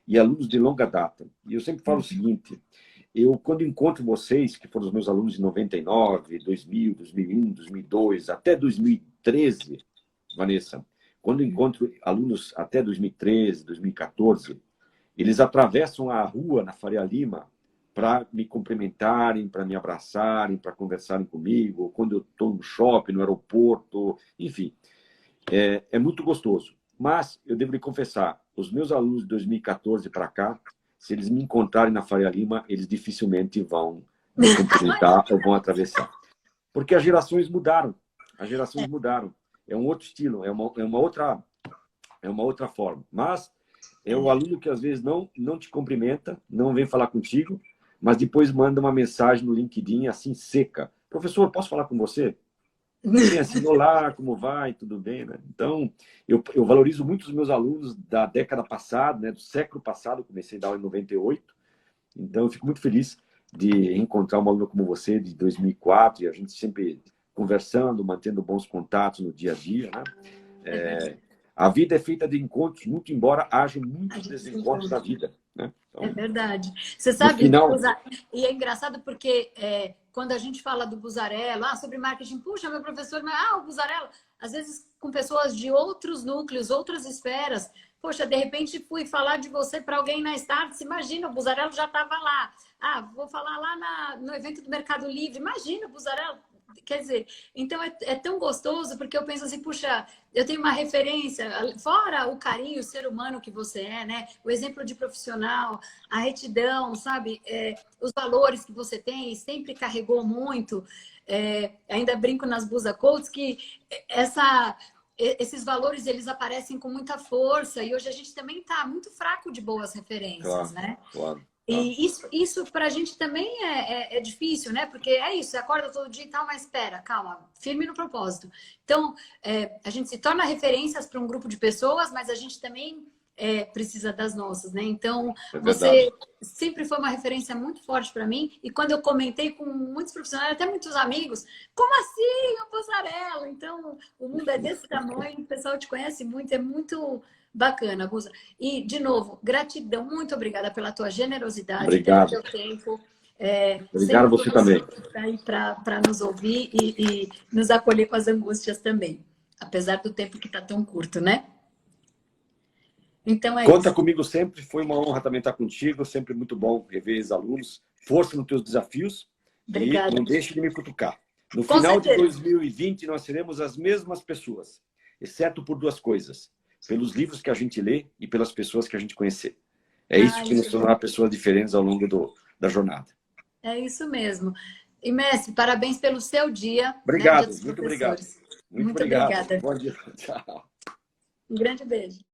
e alunos de longa data. E eu sempre falo o seguinte, quando encontro vocês, que foram os meus alunos em 99, 2000, 2001, 2002, até 2013, Vanessa, quando encontro alunos até 2013, 2014, eles atravessam a rua na Faria Lima para me cumprimentarem, para me abraçarem, para conversarem comigo, quando eu estou no shopping, no aeroporto, enfim. É muito gostoso. Mas, eu devo lhe confessar, os meus alunos de 2014 para cá, se eles me encontrarem na Faria Lima, eles dificilmente vão me cumprimentar ou vão atravessar. Porque as gerações mudaram. As gerações mudaram. É um outro estilo, é uma outra forma. Mas é o aluno que às vezes não te cumprimenta, não vem falar contigo, mas depois manda uma mensagem no LinkedIn assim seca. Professor, posso falar com você? Sim, assim, olá, como vai? Tudo bem, né? Então, eu valorizo muito os meus alunos da década passada, né? Do século passado, eu comecei a dar aula em 98. Então, eu fico muito feliz de encontrar uma aluna como você, de 2004, e a gente sempre conversando, mantendo bons contatos no dia a dia, né? A vida é feita de encontros, muito embora haja muitos desencontros na vida, né? Então, é verdade. Você sabe, final... e é engraçado porque quando a gente fala do Buzzarello, sobre marketing, puxa, meu professor, o Buzzarello, às vezes com pessoas de outros núcleos, outras esferas, poxa, de repente fui falar de você para alguém na Starts, imagina, o Buzzarello já estava lá. Vou falar lá no evento do Mercado Livre, imagina, o Buzzarello. Quer dizer, então é tão gostoso, porque eu penso assim, puxa, eu tenho uma referência, fora o carinho, o ser humano que você é, né? O exemplo de profissional, a retidão, sabe? Os valores que você tem, sempre carregou muito. Ainda brinco nas Busa Coaches que esses valores, eles aparecem com muita força e hoje a gente também está muito fraco de boas referências, Claro, né? claro. E isso para a gente também é difícil, né? Porque é isso, você acorda todo dia e tal, mas espera, calma, firme no propósito. Então, a gente se torna referências para um grupo de pessoas, mas a gente também precisa das nossas, né? Então, É você verdade. sempre foi uma referência muito forte para mim. E quando eu comentei com muitos profissionais, até muitos amigos, como assim, o mussarela? Então, o mundo é desse tamanho, o pessoal te conhece muito, é muito bacana, Busa. E, de novo, gratidão, muito obrigada pela tua generosidade, pelo Obrigado. teu tempo. Obrigado a Sempre você foi você também. que está aí para nos ouvir e nos acolher com as angústias também, apesar do tempo que está tão curto, né? Então é Conta isso. comigo sempre, foi uma honra também estar contigo, sempre muito bom rever ex-alunos. Força nos teus desafios e Obrigada. não deixe de me cutucar. No Com final de certeza. 2020, nós seremos as mesmas pessoas, exceto por duas coisas: pelos livros que a gente lê e pelas pessoas que a gente conhecer. É isso que nos Isso tornará pessoas diferentes ao longo da jornada. é isso mesmo. E, mestre, parabéns pelo seu dia, né? Dia Obrigado, dos muito obrigado. professores. Muito Muito obrigado. obrigada. Bom dia. Tchau. Um grande beijo.